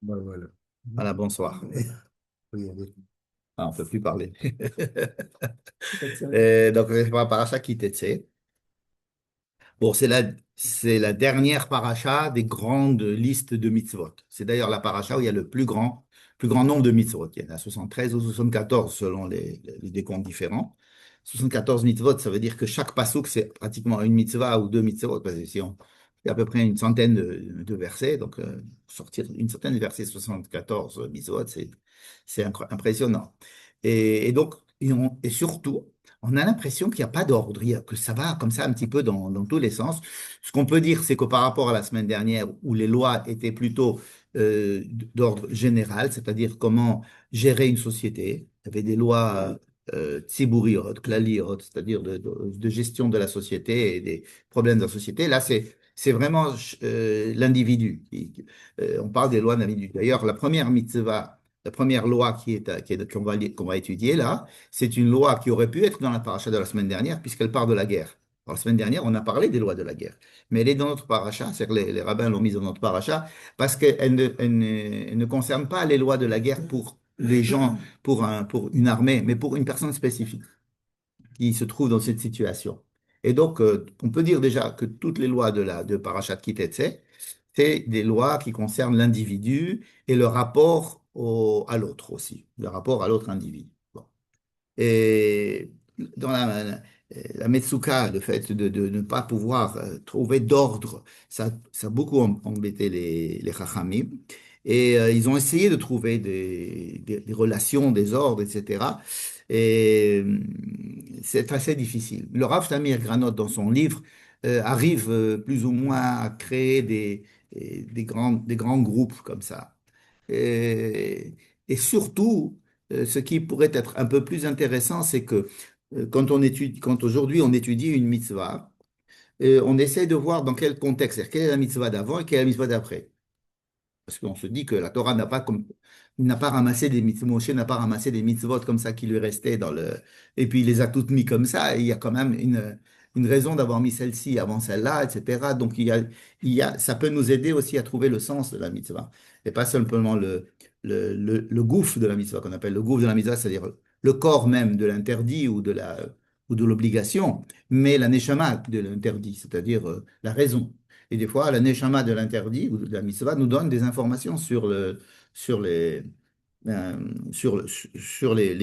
Ben voilà. Voilà, bonsoir. Oui, allez. Ah, on ne peut plus parler. Peut-être. Donc, c'est la paracha qui t'était. Bon, c'est la dernière paracha des grandes listes de mitzvot. C'est d'ailleurs la paracha où il y a le plus grand nombre de mitzvot. Il y en a 73 ou 74 selon les décomptes différents. 74 mitzvot, ça veut dire que chaque passouk, c'est pratiquement une mitzvah ou deux mitzvot. Parce que si on, il y a à peu près une centaine de versets. Donc, sortir une centaine de versets, 74 mitzvot, c'est impressionnant. Et donc, et surtout, on a l'impression qu'il n'y a pas d'ordre, que ça va comme ça un petit peu dans tous les sens. Ce qu'on peut dire, c'est que par rapport à la semaine dernière, où les lois étaient plutôt d'ordre général, c'est-à-dire comment gérer une société, il y avait des lois tsibouriot, klaliot, c'est-à-dire de gestion de la société et des problèmes de la société. Là, c'est vraiment l'individu. On parle des lois de l'individu. D'ailleurs, la première mitzvah, la première loi qu'on va étudier là, c'est une loi qui aurait pu être dans la paracha de la semaine dernière, puisqu'elle part de la guerre. Alors, la semaine dernière, on a parlé des lois de la guerre, mais elle est dans notre paracha, c'est-à-dire que les rabbins l'ont mise dans notre paracha, parce qu'elle ne concerne pas les lois de la guerre pour les gens, pour une armée, mais pour une personne spécifique qui se trouve dans cette situation. Et donc, on peut dire déjà que toutes les lois de Parashat Kitetse, c'est des lois qui concernent l'individu et le rapport à l'autre aussi, le rapport à l'autre individu. Bon. Et dans la Metsuka, le fait de ne pas pouvoir trouver d'ordre, ça a beaucoup embêté les Chachamim. Et ils ont essayé de trouver des relations, des ordres, etc. Et c'est assez difficile. Le Rav Tamir Granot, dans son livre, arrive plus ou moins à créer des grands groupes comme ça. Et, et surtout, ce qui pourrait être un peu plus intéressant, c'est que quand aujourd'hui on étudie une mitzvah, on essaie de voir dans quel contexte, c'est-à-dire quelle est la mitzvah d'avant et quelle est la mitzvah d'après. Parce qu'on se dit que la Torah n'a pas ramassé des mitzvot, Moshe n'a pas ramassé des mitzvot comme ça qui lui restaient et puis il les a toutes mis comme ça, et il y a quand même une raison d'avoir mis celle-ci avant celle-là, etc. Donc ça peut nous aider aussi à trouver le sens de la mitzvah. Et pas simplement le gouffre de la mitzvah qu'on appelle le gouffre de la mitzvah, c'est-à-dire le corps même de l'interdit ou de l'obligation, mais la neshama de l'interdit, c'est-à-dire la raison. Et des fois, la neshama de l'interdit ou de la mitzvah nous donne des informations sur euh, sur les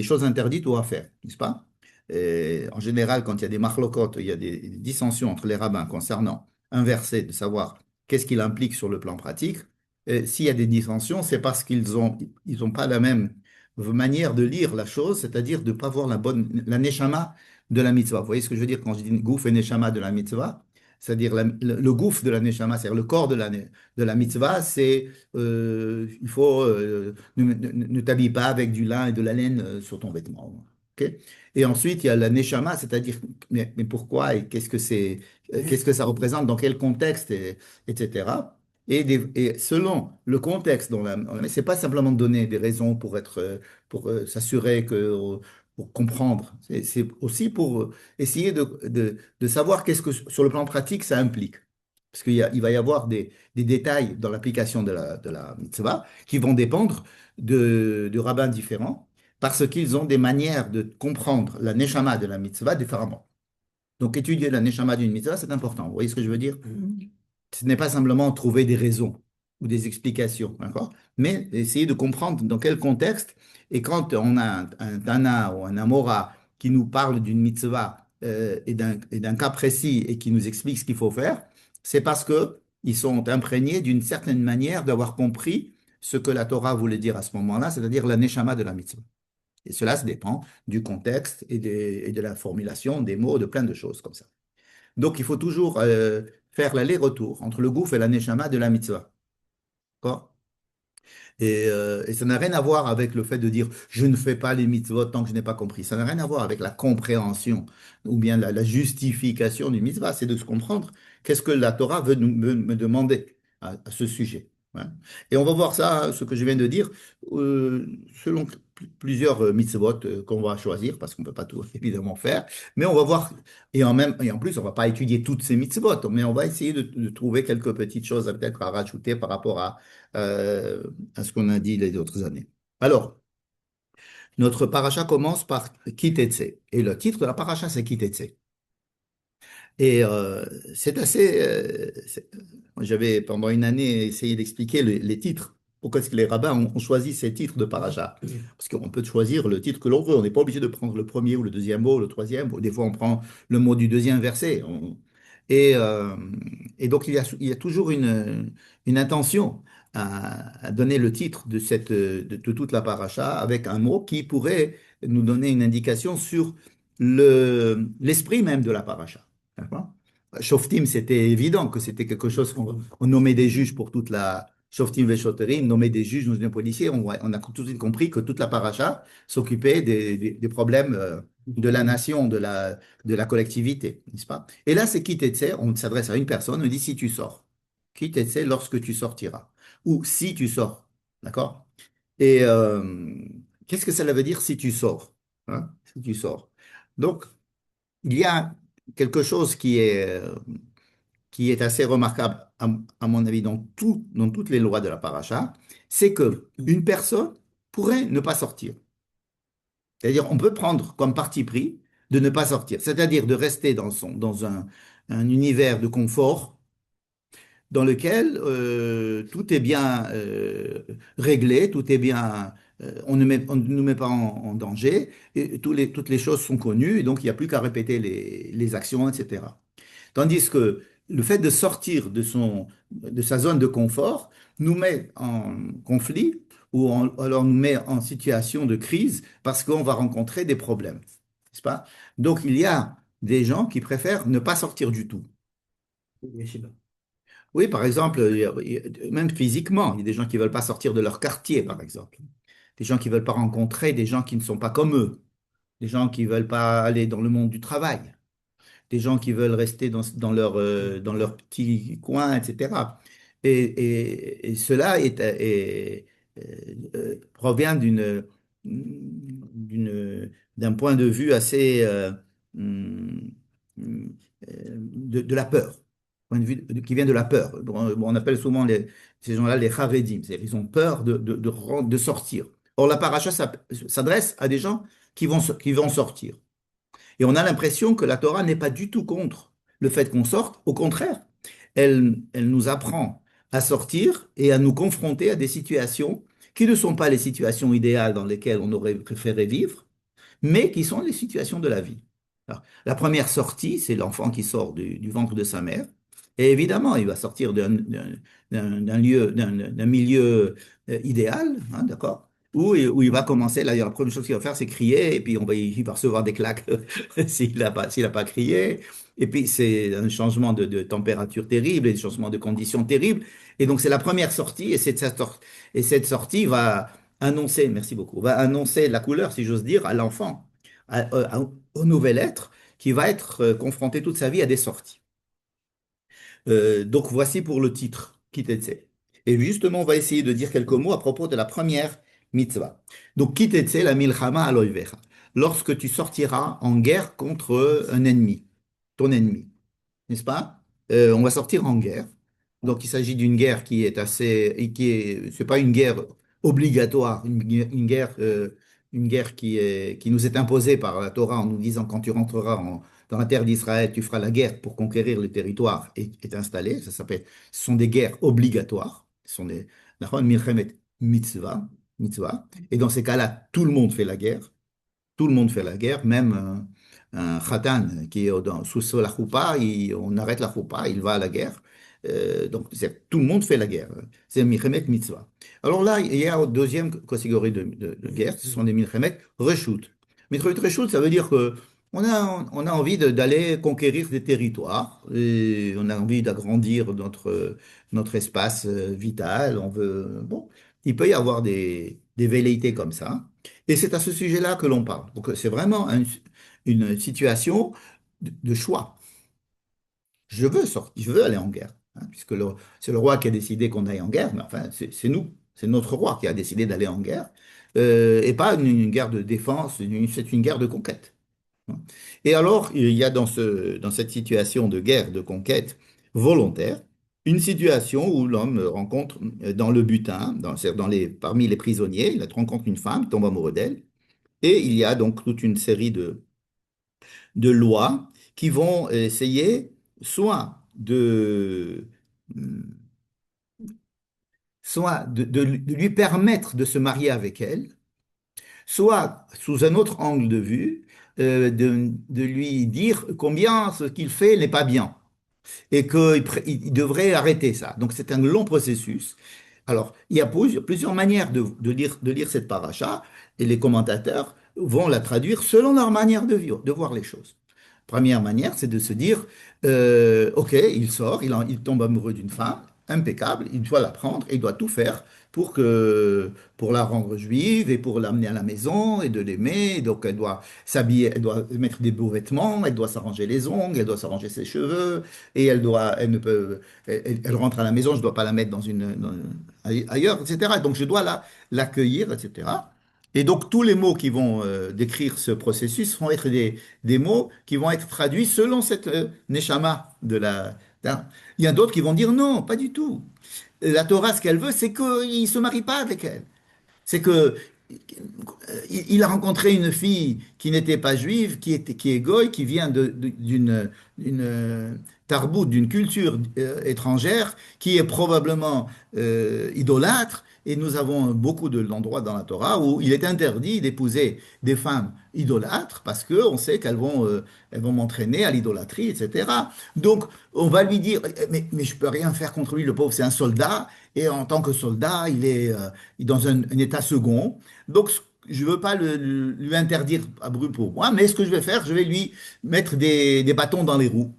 choses interdites ou à faire, n'est-ce pas? Et en général, quand il y a des marloquot, il y a des dissensions entre les rabbins concernant un verset, de savoir qu'est-ce qu'il implique sur le plan pratique. Et s'il y a des dissensions, c'est parce ils ont pas la même manière de lire la chose, c'est-à-dire de ne pas voir la neshama de la mitzvah. Vous voyez ce que je veux dire quand je dis gouf et neshama de la mitzvah? C'est-à-dire le gouffre de la neshama, c'est-à-dire le corps de la mitzvah, c'est il faut ne t'habille pas avec du lin et de la laine sur ton vêtement. Ok. Et ensuite, il y a la neshama, c'est-à-dire mais pourquoi et qu'est-ce que ça représente, dans quel contexte, etc. Et selon le contexte, mais c'est pas simplement donner des raisons pour s'assurer pour comprendre. C'est aussi pour essayer de savoir qu'est-ce que sur le plan pratique ça implique. Parce il va y avoir des détails dans l'application de la mitzvah qui vont dépendre de rabbins différents parce qu'ils ont des manières de comprendre la neshama de la mitzvah différemment. Donc étudier la neshama d'une mitzvah, c'est important. Vous voyez ce que je veux dire? Ce n'est pas simplement trouver des raisons ou des explications, d'accord? Mais essayer de comprendre dans quel contexte. Et quand on a un Tana ou un Amora qui nous parle d'une mitzvah et d'un cas précis et qui nous explique ce qu'il faut faire, c'est parce que ils sont imprégnés d'une certaine manière d'avoir compris ce que la Torah voulait dire à ce moment-là, c'est-à-dire la neshama de la mitzvah. Et cela se dépend du contexte et de la formulation des mots, de plein de choses comme ça. Donc, il faut toujours faire l'aller-retour entre le gouffre et la neshama de la mitzvah. D'accord. Et ça n'a rien à voir avec le fait de dire je ne fais pas les mitzvot tant que je n'ai pas compris. Ça n'a rien à voir avec la compréhension ou bien la justification du mitzvah. C'est de se comprendre qu'est-ce que la Torah veut me demander à ce sujet. Hein. Et on va voir ça, ce que je viens de dire, euh, selon plusieurs mitzvot qu'on va choisir, parce qu'on ne peut pas tout évidemment faire, mais on va voir, et en plus, on ne va pas étudier toutes ces mitzvot, mais on va essayer de trouver quelques petites choses peut-être à rajouter par rapport euh, à ce qu'on a dit les autres années. Alors, notre paracha commence par Kitetse, et le titre de la paracha, c'est Kitetse. Et c'est assez. Moi, j'avais pendant une année essayé d'expliquer les titres. Pourquoi est-ce que les rabbins ont choisi ces titres de paracha? Parce qu'on peut choisir le titre que l'on veut. On n'est pas obligé de prendre le premier ou le deuxième mot, ou le troisième. Des fois, on prend le mot du deuxième verset. Et, euh, et donc, il y a toujours une intention à donner le titre de toute la paracha avec un mot qui pourrait nous donner une indication sur l'esprit même de la paracha. D'accord. Shoftim, c'était évident que c'était quelque chose qu'on nommait des juges pour toute la. Shoftim Veshoterim, nommer des juges dans un policier. On a tout de suite compris que toute la paracha s'occupait des problèmes de la nation, de la collectivité, n'est-ce pas? Et là, c'est qui t'etsai, on s'adresse à une personne, on dit si tu sors. Qui t'etsai lorsque tu sortiras. Ou si tu sors. D'accord? Et qu'est-ce que ça veut dire si tu sors? Hein. Si tu sors. Donc, il y a quelque chose qui est assez remarquable, à mon avis, dans toutes les lois de la paracha, c'est que une personne pourrait ne pas sortir. C'est-à-dire, on peut prendre comme parti pris de ne pas sortir, c'est-à-dire de rester dans un univers de confort dans lequel tout est bien réglé, tout est bien, on ne nous met pas en danger, et toutes les choses sont connues, et donc il n'y a plus qu'à répéter les actions, etc. Tandis que le fait de sortir de sa zone de confort nous met en conflit ou alors nous met en situation de crise parce qu'on va rencontrer des problèmes, n'est-ce pas? Donc il y a des gens qui préfèrent ne pas sortir du tout. Oui, par exemple, même physiquement, il y a des gens qui ne veulent pas sortir de leur quartier, par exemple. Des gens qui ne veulent pas rencontrer des gens qui ne sont pas comme eux. Des gens qui ne veulent pas aller dans le monde du travail. Des gens qui veulent rester dans leur petit coin, etc. Et cela provient d'un point de vue assez hum, de la peur, point de vue qui vient de la peur. Bon, on appelle souvent ces gens-là les Haredim, c'est-à-dire ils ont peur de sortir. Or, la paracha s'adresse à des gens qui vont sortir. Et on a l'impression que la Torah n'est pas du tout contre le fait qu'on sorte. Au contraire, elle nous apprend à sortir et à nous confronter à des situations qui ne sont pas les situations idéales dans lesquelles on aurait préféré vivre, mais qui sont les situations de la vie. Alors, la première sortie, c'est l'enfant qui sort du ventre de sa mère. Et évidemment, il va sortir d'un milieu idéal, hein, d'accord? Où il va commencer, là, la première chose qu'il va faire, c'est crier, et puis il va recevoir des claques s'il a pas crié. Et puis, c'est un changement de température terrible, et des changements de conditions terribles. Et donc, c'est la première sortie, et cette sortie merci beaucoup, va annoncer la couleur, si j'ose dire, à l'enfant, au nouvel être, qui va être confronté toute sa vie à des sorties. Donc voici pour le titre, Kitetse. Et justement, on va essayer de dire quelques mots à propos de la première mitzvah. Donc Kitetse, la milchama aloivecha. Lorsque tu sortiras en guerre contre un ennemi, ton ennemi, n'est-ce pas? On va sortir en guerre. Donc il s'agit d'une guerre qui est c'est pas une guerre obligatoire, une guerre qui nous est imposée par la Torah en nous disant quand tu rentreras dans la terre d'Israël, tu feras la guerre pour conquérir le territoire et t'installer. Ce sont des guerres obligatoires. Ce sont des, milchemet mitzvah. Et dans ces cas-là, tout le monde fait la guerre. Tout le monde fait la guerre, même un khatan qui est sous la choupa, on arrête la choupa, il va à la guerre. Donc, tout le monde fait la guerre. C'est un milchemet mitzvah. Alors là, il y a une deuxième catégorie de guerre, ce sont des milchemet reshut. Milchemet reshut, ça veut dire que on a envie d'aller conquérir des territoires, et on a envie d'agrandir notre espace vital. Bon, il peut y avoir des velléités comme ça. Et c'est à ce sujet-là que l'on parle. Donc, c'est vraiment une situation de choix. Je veux sortir, je veux aller en guerre. hein, puisque c'est le roi qui a décidé qu'on aille en guerre, mais enfin, c'est nous, c'est notre roi qui a décidé d'aller en guerre, et pas une guerre de défense, c'est une guerre de conquête. Hein. Et alors, il y a dans cette situation de guerre, de conquête volontaire, une situation où l'homme rencontre dans le butin, c'est-à-dire parmi les prisonniers, il rencontre une femme, il tombe amoureux d'elle, et il y a donc toute une série de lois qui vont essayer soit de lui permettre de se marier avec elle, soit sous un autre angle de vue, de lui dire combien ce qu'il fait n'est pas bien et qu'il devrait arrêter ça. Donc c'est un long processus. Alors, il y a plusieurs manières de lire cette paracha, et les commentateurs vont la traduire selon leur manière de voir les choses. Première manière, c'est de se dire, OK, il sort, il tombe amoureux d'une femme, impeccable, il doit la prendre et il doit tout faire pour la rendre juive et pour l'amener à la maison et de l'aimer. Donc, elle doit s'habiller, elle doit mettre des beaux vêtements, elle doit s'arranger les ongles, elle doit s'arranger ses cheveux, et elle ne peut, elle rentre à la maison, je ne dois pas la mettre ailleurs, etc. Donc, je dois l'accueillir, etc. Et donc, tous les mots qui vont décrire ce processus vont être des mots qui vont être traduits selon cette neshama de la. Il y a d'autres qui vont dire non, pas du tout. La Torah, ce qu'elle veut, c'est qu'il ne se marie pas avec elle. C'est que il a rencontré une fille qui n'était pas juive, qui est goy, qui vient d'une tarbout, d'une culture étrangère, qui est probablement idolâtre. Et nous avons beaucoup d'endroits dans la Torah où il est interdit d'épouser des femmes idolâtres parce qu'on sait elles vont m'entraîner à l'idolâtrie, etc. Donc, on va lui dire, mais je peux rien faire contre lui, le pauvre, c'est un soldat. Et en tant que soldat, il est dans un état second. Donc, je ne veux pas lui interdire à brûle pour moi, mais ce que je vais faire, je vais lui mettre des bâtons dans les roues.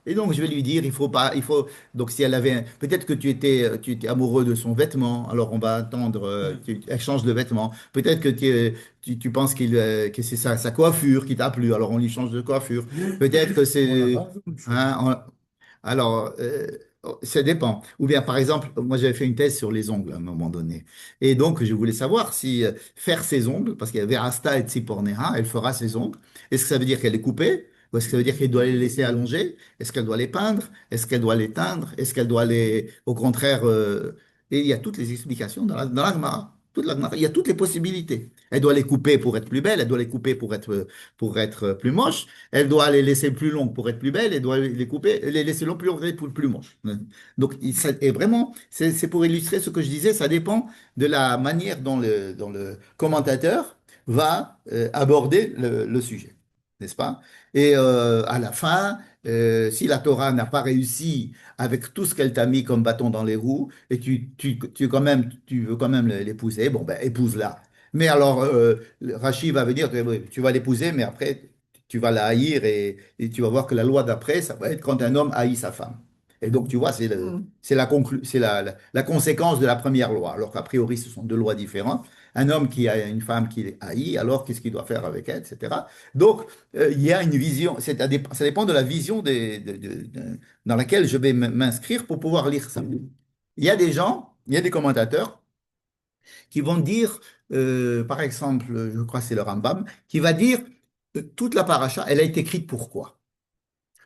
Et donc, je vais lui dire, il faut pas, il faut. Donc, si elle avait, peut-être que tu étais amoureux de son vêtement, alors on va attendre, elle change de vêtement. Peut-être que tu penses que c'est sa coiffure qui t'a plu, alors on lui change de coiffure. Peut-être que On n'a c'est, pas besoin de ça. hein, alors, ça dépend. Ou bien, par exemple, moi, j'avais fait une thèse sur les ongles à un moment donné. Et donc, je voulais savoir si faire ses ongles, parce qu'il y avait Asta et Tsiporneha, elle fera ses ongles. Est-ce que ça veut dire qu'elle est coupée? Ou est-ce que ça veut dire qu'elle doit les laisser allonger? Est-ce qu'elle doit les peindre? Est-ce qu'elle doit les teindre? Est-ce qu'elle doit au contraire, et il y a toutes les explications dans la Gemara. Toute la Gemara. Il y a toutes les possibilités. Elle doit les couper pour être plus belle, elle doit les couper pour être plus moche. Elle doit les laisser plus longues pour être plus belle, elle doit les couper, les laisser longues plus longues pour plus moches. Donc, et vraiment, c'est pour illustrer ce que je disais, ça dépend de la manière dont le commentateur va aborder le sujet, n'est-ce pas? Et à la fin, si la Torah n'a pas réussi avec tout ce qu'elle t'a mis comme bâton dans les roues, et tu veux quand même l'épouser, bon, ben, épouse-la. Mais alors, Rachid va venir, oui, tu vas l'épouser, mais après, tu vas la haïr et tu vas voir que la loi d'après, ça va être quand un homme haït sa femme. Et donc, tu vois, Hmm. c'est la conséquence de la première loi, alors qu'a priori, ce sont deux lois différentes. Un homme qui a une femme qui haït, alors qu'est-ce qu'il doit faire avec elle, etc. Donc, il y a une vision, ça dépend de la vision dans laquelle je vais m'inscrire pour pouvoir lire ça. Il y a des commentateurs qui vont dire, par exemple, je crois que c'est le Rambam, qui va dire toute la paracha, elle a été écrite pourquoi?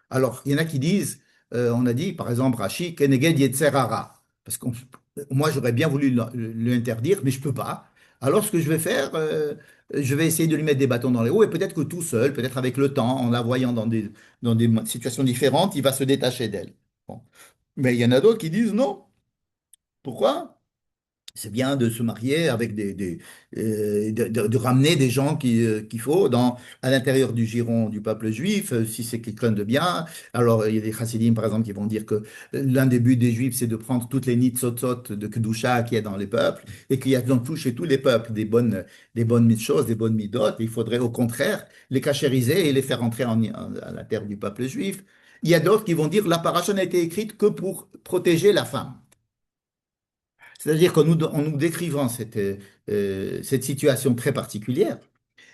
Alors, il y en a qui disent, on a dit, par exemple, Rashi, Keneged Yetzer Hara. Parce que moi, j'aurais bien voulu l'interdire, mais je peux pas. Alors, ce que je vais faire, je vais essayer de lui mettre des bâtons dans les roues, et peut-être que tout seul, peut-être avec le temps, en la voyant dans des situations différentes, il va se détacher d'elle. Bon. Mais il y en a d'autres qui disent non. Pourquoi? C'est bien de se marier avec de ramener des gens qu'il faut à l'intérieur du giron du peuple juif, si c'est quelqu'un de bien. Alors, il y a des chassidim, par exemple, qui vont dire que l'un des buts des juifs, c'est de prendre toutes les nitzotzot de Kedusha qu'il y a dans les peuples, et qu'il y a dans chez tous les peuples des bonnes choses, des bonnes midot. Il faudrait au contraire les cachériser et les faire entrer à la terre du peuple juif. Il y a d'autres qui vont dire la paracha n'a été écrite que pour protéger la femme. C'est-à-dire qu'en nous décrivant cette situation très particulière,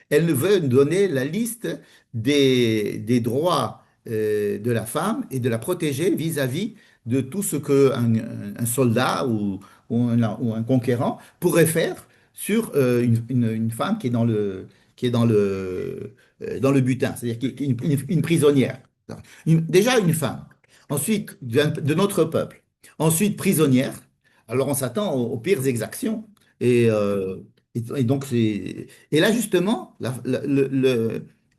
elle veut nous donner la liste des droits de la femme et de la protéger vis-à-vis de tout ce qu'un un soldat ou un conquérant pourrait faire sur une femme qui est dans le butin, c'est-à-dire une prisonnière. Déjà une femme, ensuite de notre peuple, ensuite prisonnière. Alors on s'attend aux pires exactions. Et, et donc et là justement,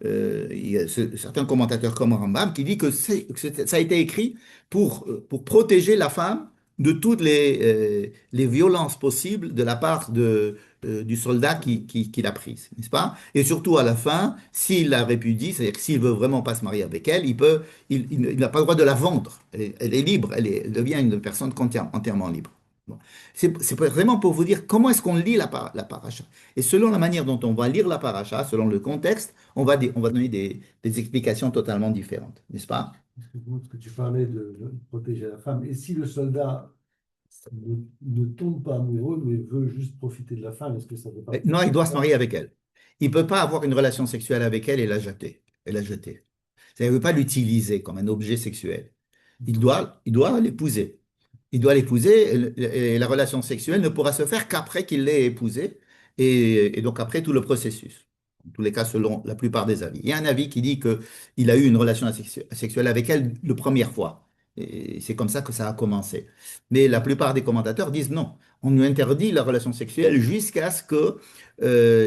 il y a certains commentateurs comme Rambam qui dit que ça a été écrit pour protéger la femme de toutes les violences possibles de la part du soldat qui l'a prise, n'est-ce pas? Et surtout à la fin, s'il la répudie, c'est-à-dire que s'il veut vraiment pas se marier avec elle, il n'a pas le droit de la vendre. Elle est libre, elle devient une personne entièrement libre. Bon. C'est vraiment pour vous dire comment est-ce qu'on lit la paracha. Et selon la manière dont on va lire la paracha, selon le contexte, on va donner des explications totalement différentes, n'est-ce pas? Parce que tu parlais de protéger la femme. Et si le soldat ne tombe pas amoureux, mais veut juste profiter de la femme, est-ce que ça fait partie Non, du il doit se contrat? marier avec elle. Il ne peut pas avoir une relation sexuelle avec elle et la jeter. Et la jeter. Ça ne veut pas l'utiliser comme un objet sexuel. Il doit l'épouser. Il doit l'épouser et la relation sexuelle ne pourra se faire qu'après qu'il l'ait épousée et donc après tout le processus. En tous les cas, selon la plupart des avis. Il y a un avis qui dit qu'il a eu une relation sexuelle avec elle la première fois. Et c'est comme ça que ça a commencé. Mais la plupart des commentateurs disent non. On lui interdit la relation sexuelle jusqu'à ce que,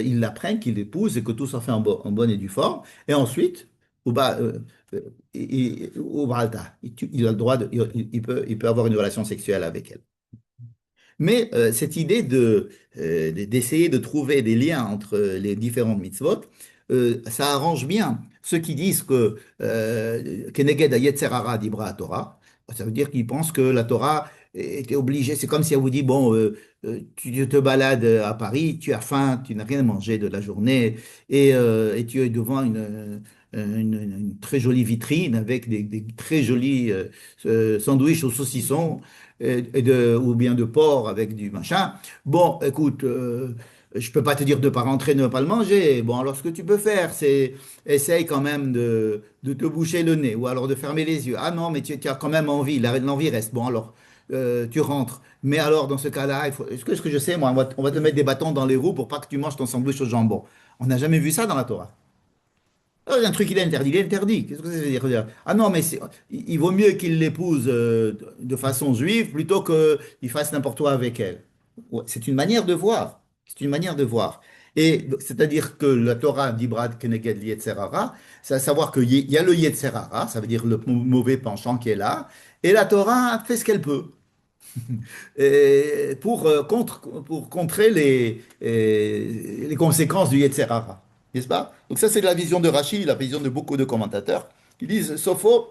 il l'apprenne, qu'il l'épouse et que tout soit fait en bonne et due forme. Et ensuite, au bas, euh, au Bralta, il a le droit il peut avoir une relation sexuelle avec elle. Mais cette idée d'essayer de trouver des liens entre les différentes mitzvot, ça arrange bien ceux qui disent que Keneged Hayetzer Hara Dibra Torah. Ça veut dire qu'ils pensent que la Torah était obligée. C'est comme si on vous dit, bon, tu te balades à Paris, tu as faim, tu n'as rien mangé de la journée, et tu es devant une très jolie vitrine avec des très jolis sandwichs au saucisson ou bien de porc avec du machin. Bon, écoute, je peux pas te dire de pas rentrer, ne pas le manger. Bon, alors ce que tu peux faire, c'est essaye quand même de te boucher le nez ou alors de fermer les yeux. Ah non, mais tu as quand même envie, l'envie reste. Bon, alors tu rentres. Mais alors, dans ce cas-là, ce que je sais, moi, on va te mettre des bâtons dans les roues pour pas que tu manges ton sandwich au jambon. On n'a jamais vu ça dans la Torah. Un truc il est interdit. Qu'est-ce que ça veut dire? Ah non, mais il vaut mieux qu'il l'épouse de façon juive plutôt qu'il fasse n'importe quoi avec elle. Ouais, c'est une manière de voir. C'est une manière de voir. Et c'est-à-dire que la Torah dit Brad Keneged Yetzer Hara, c'est à savoir qu'il y a le Yetzer Hara, ça veut dire le mauvais penchant qui est là, et la Torah fait ce qu'elle peut et pour contrer les conséquences du Yetzer Hara, n'est-ce pas? Donc ça, c'est la vision de Rashi, la vision de beaucoup de commentateurs qui disent, Sopho,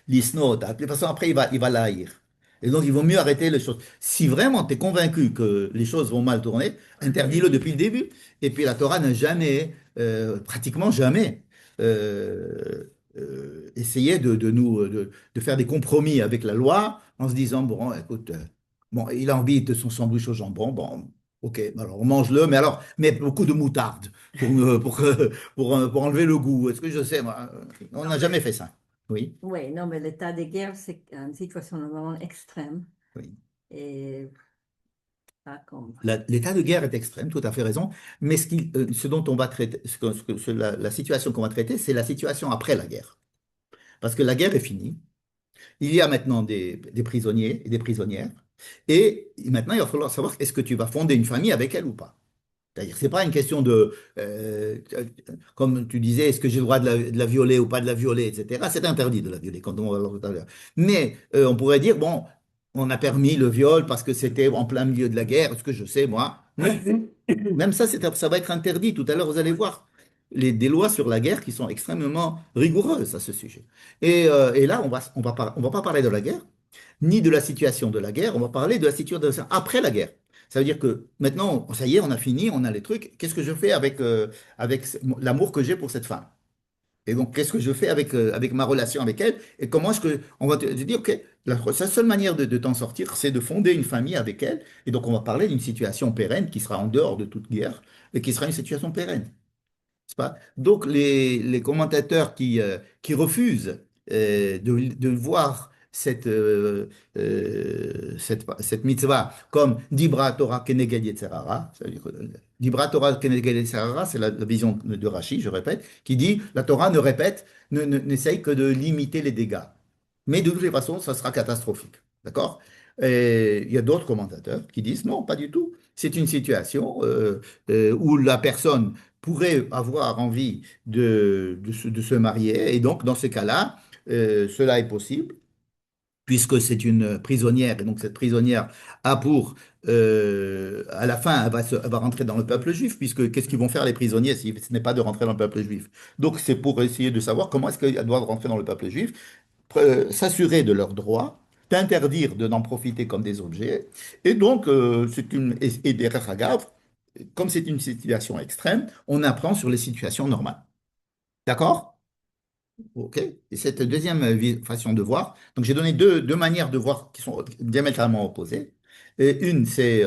l'isnota. De toute façon, après, il va l'haïr. Et donc, il vaut mieux arrêter les choses. Si vraiment tu es convaincu que les choses vont mal tourner, interdis-le depuis le début. Et puis, la Torah n'a jamais, pratiquement jamais, essayé de faire des compromis avec la loi en se disant, bon, écoute, bon, il a envie de son sandwich au jambon, bon, ok, alors mange-le, mais alors, mets beaucoup de moutarde pour enlever le goût. Est-ce que je sais, moi, on Non, n'a jamais fait ça. Oui. oui, non, mais l'état de guerre, c'est une situation vraiment extrême. Oui. Et pas comme. L'état de guerre est extrême, tout à fait raison, mais ce dont on va traiter, la situation qu'on va traiter, c'est la situation après la guerre. Parce que la guerre est finie, il y a maintenant des prisonniers et des prisonnières, et maintenant il va falloir savoir est-ce que tu vas fonder une famille avec elle ou pas. C'est-à-dire, c'est pas une question comme tu disais, est-ce que j'ai le droit de la violer ou pas de la violer, etc. C'est interdit de la violer, quand on va voir tout à l'heure. Mais on pourrait dire, bon, on a permis le viol parce que c'était en plein milieu de la guerre, est-ce que je sais, moi. Même ça, ça va être interdit. Tout à l'heure, vous allez voir des lois sur la guerre qui sont extrêmement rigoureuses à ce sujet. Et là, on va pas parler de la guerre, ni de la situation de la guerre, on va parler de la situation après la guerre. Ça veut dire que maintenant, ça y est, on a fini, on a les trucs. Qu'est-ce que je fais avec l'amour que j'ai pour cette femme? Et donc, qu'est-ce que je fais avec ma relation avec elle? Et comment est-ce que on va te dire, OK, sa seule manière de t'en sortir, c'est de fonder une famille avec elle. Et donc, on va parler d'une situation pérenne qui sera en dehors de toute guerre et qui sera une situation pérenne. N'est-ce pas? Donc, les commentateurs qui refusent de voir cette mitzvah comme Dibra Torah Keneged Yetzerara. C'est-à-dire que Dibra Torah Keneged Yetzerara, c'est la vision de Rashi, je répète, qui dit la Torah ne répète, n'essaye que de limiter les dégâts. Mais de toutes les façons, ça sera catastrophique. D'accord? Et il y a d'autres commentateurs qui disent non, pas du tout. C'est une situation où la personne pourrait avoir envie de se marier, et donc dans ce cas-là, cela est possible, puisque c'est une prisonnière, et donc cette prisonnière a pour, à la fin, elle va rentrer dans le peuple juif, puisque qu'est-ce qu'ils vont faire les prisonniers si ce n'est pas de rentrer dans le peuple juif? Donc c'est pour essayer de savoir comment est-ce qu'elles doivent rentrer dans le peuple juif, s'assurer de leurs droits, t'interdire de n'en profiter comme des objets, et donc et des regards, comme c'est une situation extrême, on apprend sur les situations normales. D'accord? OK. Et cette deuxième façon de voir, donc j'ai donné deux manières de voir qui sont diamétralement opposées. Et une, c'est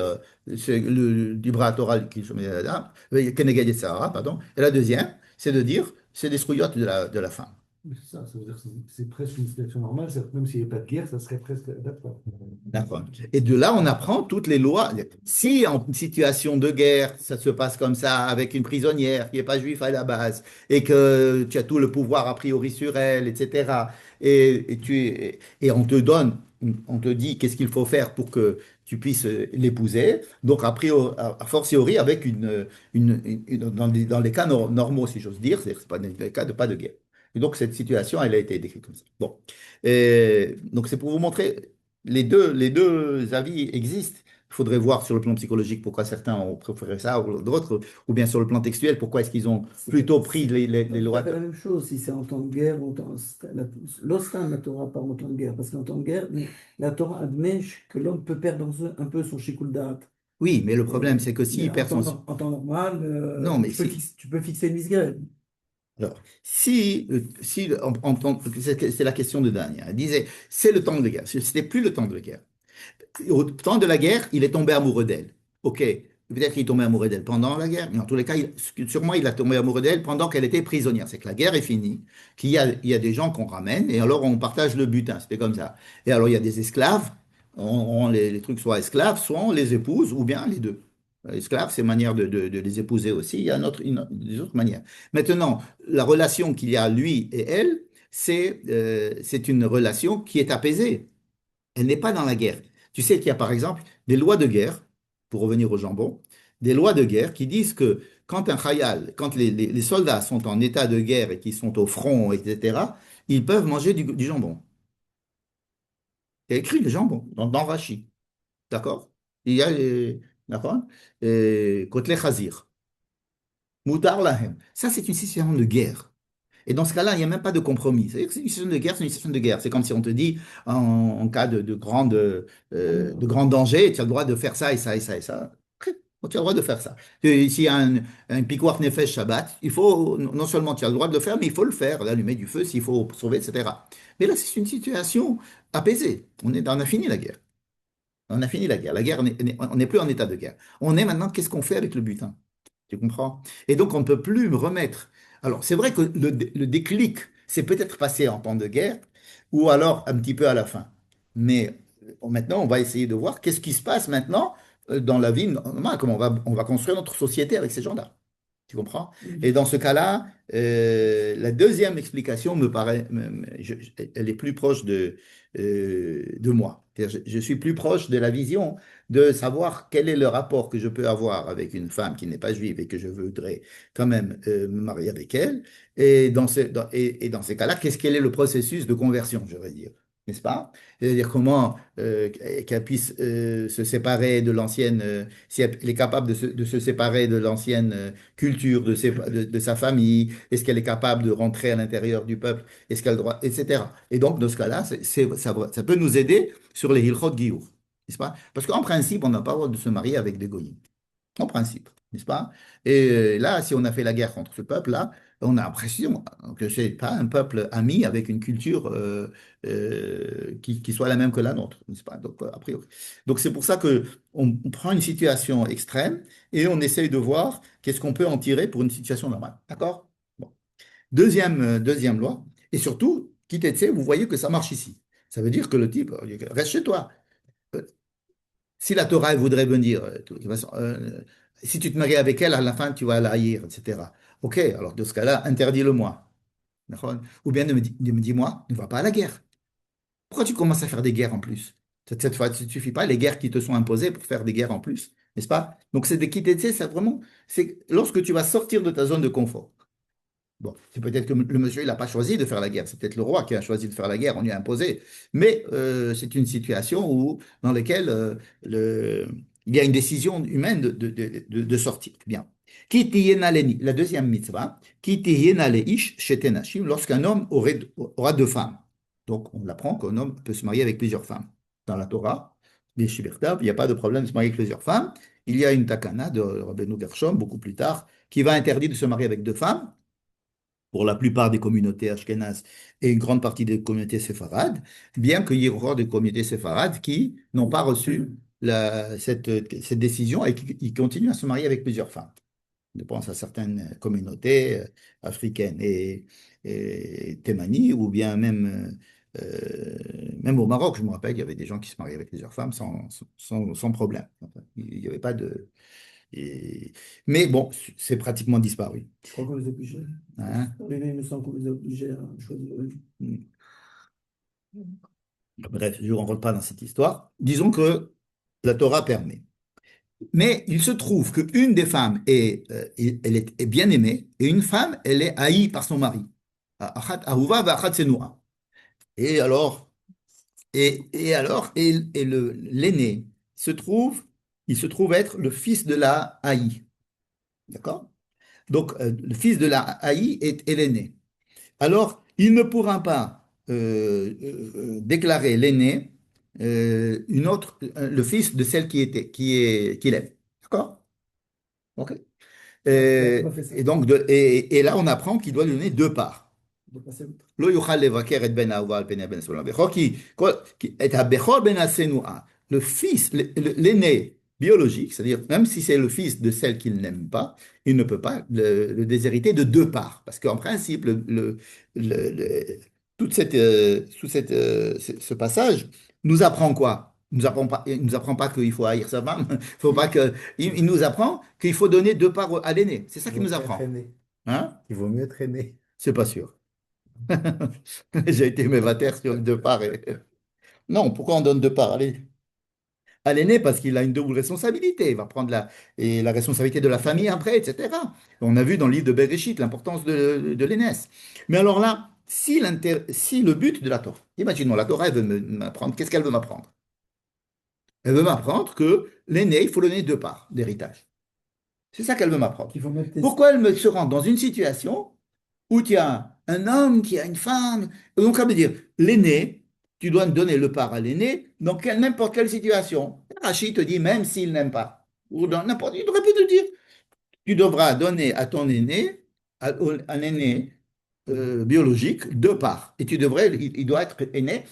le Dibra Torah qui je mets là, Keneged Sahara, pardon. Et la deuxième, c'est de dire, c'est des scrouillottes de la femme. Mais c'est ça, ça veut dire que c'est presque une situation normale, c'est-à-dire que même s'il n'y avait pas de guerre, ça serait presque adaptable. D'accord. Et de là, on apprend toutes les lois. Si en situation de guerre, ça se passe comme ça, avec une prisonnière qui n'est pas juive à la base, et que tu as tout le pouvoir a priori sur elle, etc., et on te dit qu'est-ce qu'il faut faire pour que tu puisses l'épouser, donc a fortiori avec dans les cas normaux, si j'ose dire, c'est pas des cas de pas de guerre. Et donc, cette situation, elle a été décrite comme ça. Bon. Donc, c'est pour vous montrer les deux avis existent. Il faudrait voir sur le plan psychologique pourquoi certains ont préféré ça ou d'autres, ou bien sur le plan textuel, pourquoi est-ce qu'ils ont plutôt pris les C'est lois. pas la même chose si c'est en temps de guerre ou en temps. L'Ostan, la Torah, pas en temps de guerre, parce qu'en temps de guerre, la Torah admet que l'homme peut perdre un peu son shikul da'at. Oui, mais le problème, c'est que Mais s'il perd son. en temps normal, Non, mais si. tu peux fixer une misgrève. Alors, si c'est la question de Daniel. Elle disait, c'est le temps de guerre. C'était plus le temps de guerre. Au temps de la guerre, il est tombé amoureux d'elle. Ok, peut-être qu'il est tombé amoureux d'elle pendant la guerre, mais en tous les cas, sûrement il a tombé amoureux d'elle pendant qu'elle était prisonnière. C'est que la guerre est finie, qu'il y a des gens qu'on ramène, et alors on partage le butin. C'était comme ça. Et alors il y a des esclaves, les trucs soit esclaves, soit on les épouse, ou bien les deux. Esclaves, c'est une manière de les épouser aussi. Il y a des autres manières. Maintenant, la relation qu'il y a lui et elle, c'est une relation qui est apaisée. Elle n'est pas dans la guerre. Tu sais qu'il y a par exemple des lois de guerre, pour revenir au jambon, des lois de guerre qui disent que quand un khayal, quand les soldats sont en état de guerre et qu'ils sont au front, etc., ils peuvent manger du jambon. Il y a écrit le jambon dans Rashi. D'accord? Il y a d'accord? Kotelé Khazir. Mutar lahem. Ça, c'est une situation de guerre. Et dans ce cas-là, il n'y a même pas de compromis. C'est-à-dire que c'est une situation de guerre, c'est une situation de guerre. C'est comme si on te dit, en cas de grand danger, tu as le droit de faire ça et ça et ça et ça. Ok, tu as le droit de faire ça. Et s'il y a un piquoir nefesh Shabbat, il faut, non seulement tu as le droit de le faire, mais il faut le faire, allumer du feu s'il faut sauver, etc. Mais là, c'est une situation apaisée. On a fini la guerre. On a fini la guerre. La guerre, on n'est plus en état de guerre. On est maintenant, qu'est-ce qu'on fait avec le butin? Tu comprends? Et donc, on ne peut plus me remettre. Alors, c'est vrai que le déclic, c'est peut-être passé en temps de guerre, ou alors un petit peu à la fin. Mais maintenant, on va essayer de voir qu'est-ce qui se passe maintenant dans la vie normale, comment on va construire notre société avec ces gens-là. Tu comprends? Et dans ce cas-là, la deuxième explication me paraît, elle est plus proche de moi. C'est-à-dire, je suis plus proche de la vision de savoir quel est le rapport que je peux avoir avec une femme qui n'est pas juive et que je voudrais quand même me marier avec elle. Et dans ces cas-là, quel est le processus de conversion, je veux dire, n'est-ce pas? C'est-à-dire comment qu'elle puisse se séparer de l'ancienne, si elle est capable de se séparer de l'ancienne culture de sa famille, est-ce qu'elle est capable de rentrer à l'intérieur du peuple, est-ce qu'elle a le droit, etc. Et donc, dans ce cas-là, ça peut nous aider sur les Hilchot Giyur, n'est-ce pas? Parce qu'en principe, on n'a pas le droit de se marier avec des goyim. En principe, n'est-ce pas? Et là, si on a fait la guerre contre ce peuple-là, on a l'impression que ce n'est pas un peuple ami avec une culture qui soit la même que la nôtre, n'est-ce pas? Donc, a priori. Donc, c'est pour ça que on prend une situation extrême et on essaye de voir qu'est-ce qu'on peut en tirer pour une situation normale. D'accord? Bon. Deuxième loi, et surtout, Kitetse, vous voyez que ça marche ici. Ça veut dire que le type, reste chez toi. Euh, Si la Torah elle voudrait venir, de toute façon, si tu te maries avec elle, à la fin, tu vas la haïr, etc. Ok, alors de ce cas-là, interdis-le-moi. D'accord. Ou bien dis-moi, ne va pas à la guerre. Pourquoi tu commences à faire des guerres en plus? Cette fois, ça ne suffit pas, les guerres qui te sont imposées pour faire des guerres en plus, n'est-ce pas? Donc, c'est des quitter, c'est vraiment, c'est lorsque tu vas sortir de ta zone de confort. Bon, c'est peut-être que le monsieur, il n'a pas choisi de faire la guerre. C'est peut-être le roi qui a choisi de faire la guerre, on lui a imposé. Mais c'est une situation dans laquelle il y a une décision humaine de sortir. Bien. Ki tihiyena leni, la deuxième mitzvah, ki tihiyena leish shete nashim, lorsqu'un homme aura deux femmes. Donc, on apprend qu'un homme peut se marier avec plusieurs femmes. Dans la Torah, les Shibertav, il n'y a pas de problème de se marier avec plusieurs femmes. Il y a une takana de Rabbeinu Gershom, beaucoup plus tard, qui va interdire de se marier avec deux femmes pour la plupart des communautés ashkénazes et une grande partie des communautés séfarades, bien qu'il y ait encore des communautés séfarades qui n'ont pas reçu cette décision et qui continuent à se marier avec plusieurs femmes. Je pense à certaines communautés africaines et thémanies, ou bien même au Maroc, je me rappelle, il y avait des gens qui se mariaient avec plusieurs femmes sans problème. Enfin, il n'y avait pas de... et- Mais bon, c'est pratiquement disparu. Je crois qu'on les obligeait. Hein. Oui, il me semble qu'on les obligeait à choisir une. Bref, je ne rentre pas dans cette histoire. Disons que la Torah permet. Mais il se trouve qu'une des femmes est bien aimée et une femme, elle est haïe par son mari. Achat ahuva v'achat senua. Et alors, l'aîné il se trouve être le fils de la haïe. D'accord? Donc, le fils de la haïe est l'aîné. Alors, il ne pourra pas déclarer l'aîné le fils de celle qu'il aime. D'accord? Ok. On a fait ça. Et donc, et là, on apprend qu'il doit lui donner deux parts. De passer outre. לא יוכל לבקר את בן האהובה על פני בן הסולם. את הבכור בין השנואה, le fils, l'aîné biologique, c'est-à-dire même si c'est le fils de celle qu'il n'aime pas, il ne peut pas le déshériter de deux parts. Parce qu'en principe, ce passage nous apprend quoi? Il nous apprend pas qu'il faut haïr sa femme. Faut pas il nous apprend qu'il faut donner deux parts à l'aîné. C'est ça qu'il nous apprend. Hein? Il vaut mieux être aîné. C'est pas sûr. J'ai été mévater sur les deux parts. Non, pourquoi on donne deux parts? Allez. À l'aîné, parce qu'il a une double responsabilité. Il va prendre la responsabilité de la famille après, etc. On a vu dans le livre de Bereshit l'importance de l'aînesse. Mais alors là, si le but de la Torah, imaginons, la Torah, elle veut m'apprendre, qu'est-ce qu'elle veut m'apprendre? Elle veut m'apprendre que l'aîné, il faut donner deux parts d'héritage. C'est ça qu'elle veut m'apprendre. Il faut mettre Pourquoi elle se rend dans une situation où tu as un homme qui a une femme? Donc, ça veut dire, l'aîné, tu dois donner le part à l'aîné dans n'importe quelle situation. Rachid te dit, même s'il n'aime pas, ou dans n'importe, il aurait pu te dire, tu devras donner à ton aîné, à un aîné biologique, deux parts. Et il doit être aîné,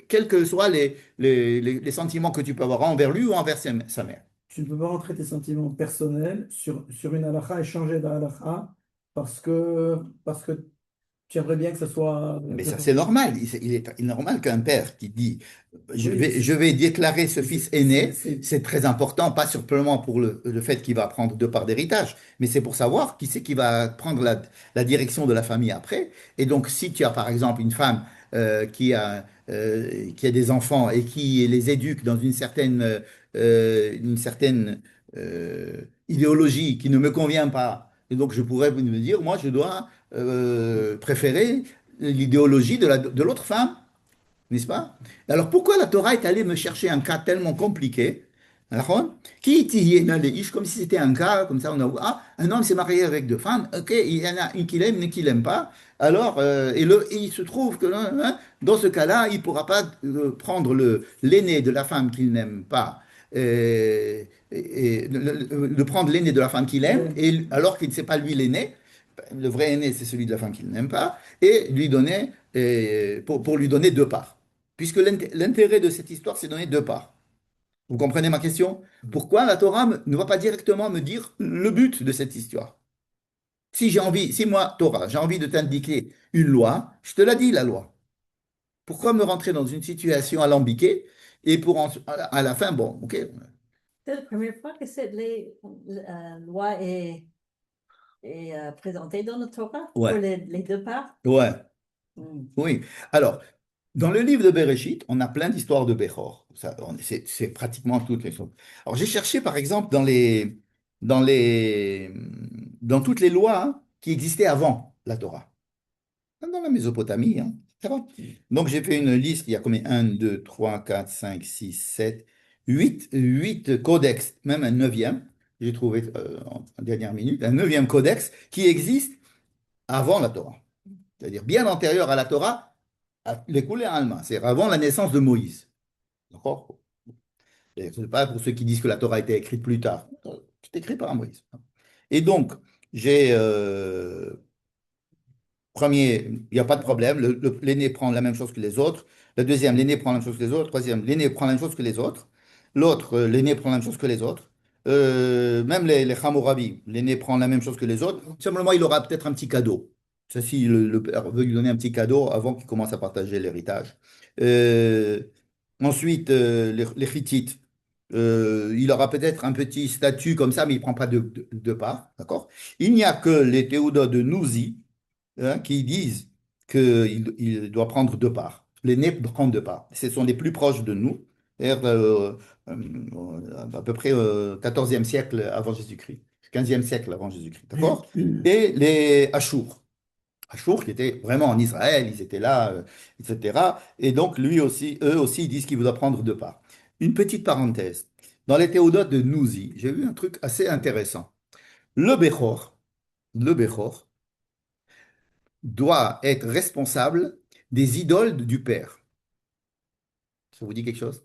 quels que soient les sentiments que tu peux avoir envers lui ou envers sa mère. Tu ne peux pas rentrer tes sentiments personnels sur une halakha et changer d'halakha parce que tu aimerais bien que ça soit. Mais ça, c'est normal. Il est normal qu'un père qui dit Oui, je vais déclarer ce fils aîné, c'est- c'est très important, pas simplement pour le fait qu'il va prendre deux parts d'héritage, mais c'est pour savoir qui c'est qui va prendre la direction de la famille après. Et donc, si tu as par exemple une femme qui a des enfants et qui les éduque dans une certaine idéologie qui ne me convient pas, et donc je pourrais me dire, moi, je dois préférer l'idéologie de l'autre femme, n'est-ce pas? Alors pourquoi la Torah est allée me chercher un cas tellement compliqué? Alors, comme si c'était un cas, comme ça, un homme s'est marié avec deux femmes, ok, il y en a une qu'il aime, une qu'il n'aime pas. Alors, et il se trouve que dans ce cas-là, il ne pourra pas prendre l'aîné de la femme qu'il n'aime pas, de prendre l'aîné de la femme qu'il aime, alors qu'il ne sait pas lui l'aîné. Le vrai aîné, c'est celui de la femme qu'il n'aime pas, et lui donner, pour lui donner deux parts. Puisque l'intérêt de cette histoire, c'est donner deux parts. Vous comprenez ma question? Pourquoi la Torah ne va pas directement me dire le but de cette histoire? Si moi, Torah, j'ai envie de t'indiquer une loi, je te la dis, la loi. Pourquoi me rentrer dans une situation alambiquée et à la fin, bon, ok, C'est la première fois que cette loi est présentée dans le Torah pour ouais, les deux parts. ouais, Hmm. oui. Alors, dans le livre de Bereshit, on a plein d'histoires de Béchor. C'est pratiquement toutes les choses. Alors, j'ai cherché, par exemple, dans les, dans toutes les lois hein, qui existaient avant la Torah. Dans la Mésopotamie, hein, etc. Donc, j'ai fait une liste, il y a combien? Un, 2, 3, 4, 5, 6, 7, 8 codex, même un neuvième, j'ai trouvé en dernière minute, un neuvième codex qui existe avant la Torah. C'est-à-dire bien antérieur à la Torah, à l'écoulé à Alma, c'est-à-dire avant la naissance de Moïse. D'accord? Et ce n'est pas pour ceux qui disent que la Torah a été écrite plus tard. C'est écrit par Moïse. Et donc, j'ai premier, il n'y a pas de problème. L'aîné prend la même chose que les autres. Le deuxième, l'aîné prend la même chose que les autres. Troisième, l'aîné prend la même chose que les autres. L'autre, l'aîné prend la même chose que les autres. Même les Hammurabi, l'aîné prend la même chose que les autres. Simplement, il aura peut-être un petit cadeau. Ça, si le père veut lui donner un petit cadeau avant qu'il commence à partager l'héritage. Euh, Ensuite, les Hittites, il aura peut-être un petit statut comme ça, mais il ne prend pas de part. D'accord? Il n'y a que les Théodotes de Nouzi hein, qui disent qu'il doit prendre deux parts. L'aîné prend deux parts. Ce sont les plus proches de nous, c'est-à-dire, à peu près 14e siècle avant Jésus-Christ, 15e siècle avant Jésus-Christ, d'accord? Et les Achour. Achour qui étaient vraiment en Israël, ils étaient là, etc. Et donc, lui aussi, eux aussi, ils disent qu'il doit prendre deux parts. Une petite parenthèse. Dans les Théodotes de Nouzi, j'ai vu un truc assez intéressant. Le Béchor, doit être responsable des idoles du père. Ça vous dit quelque chose?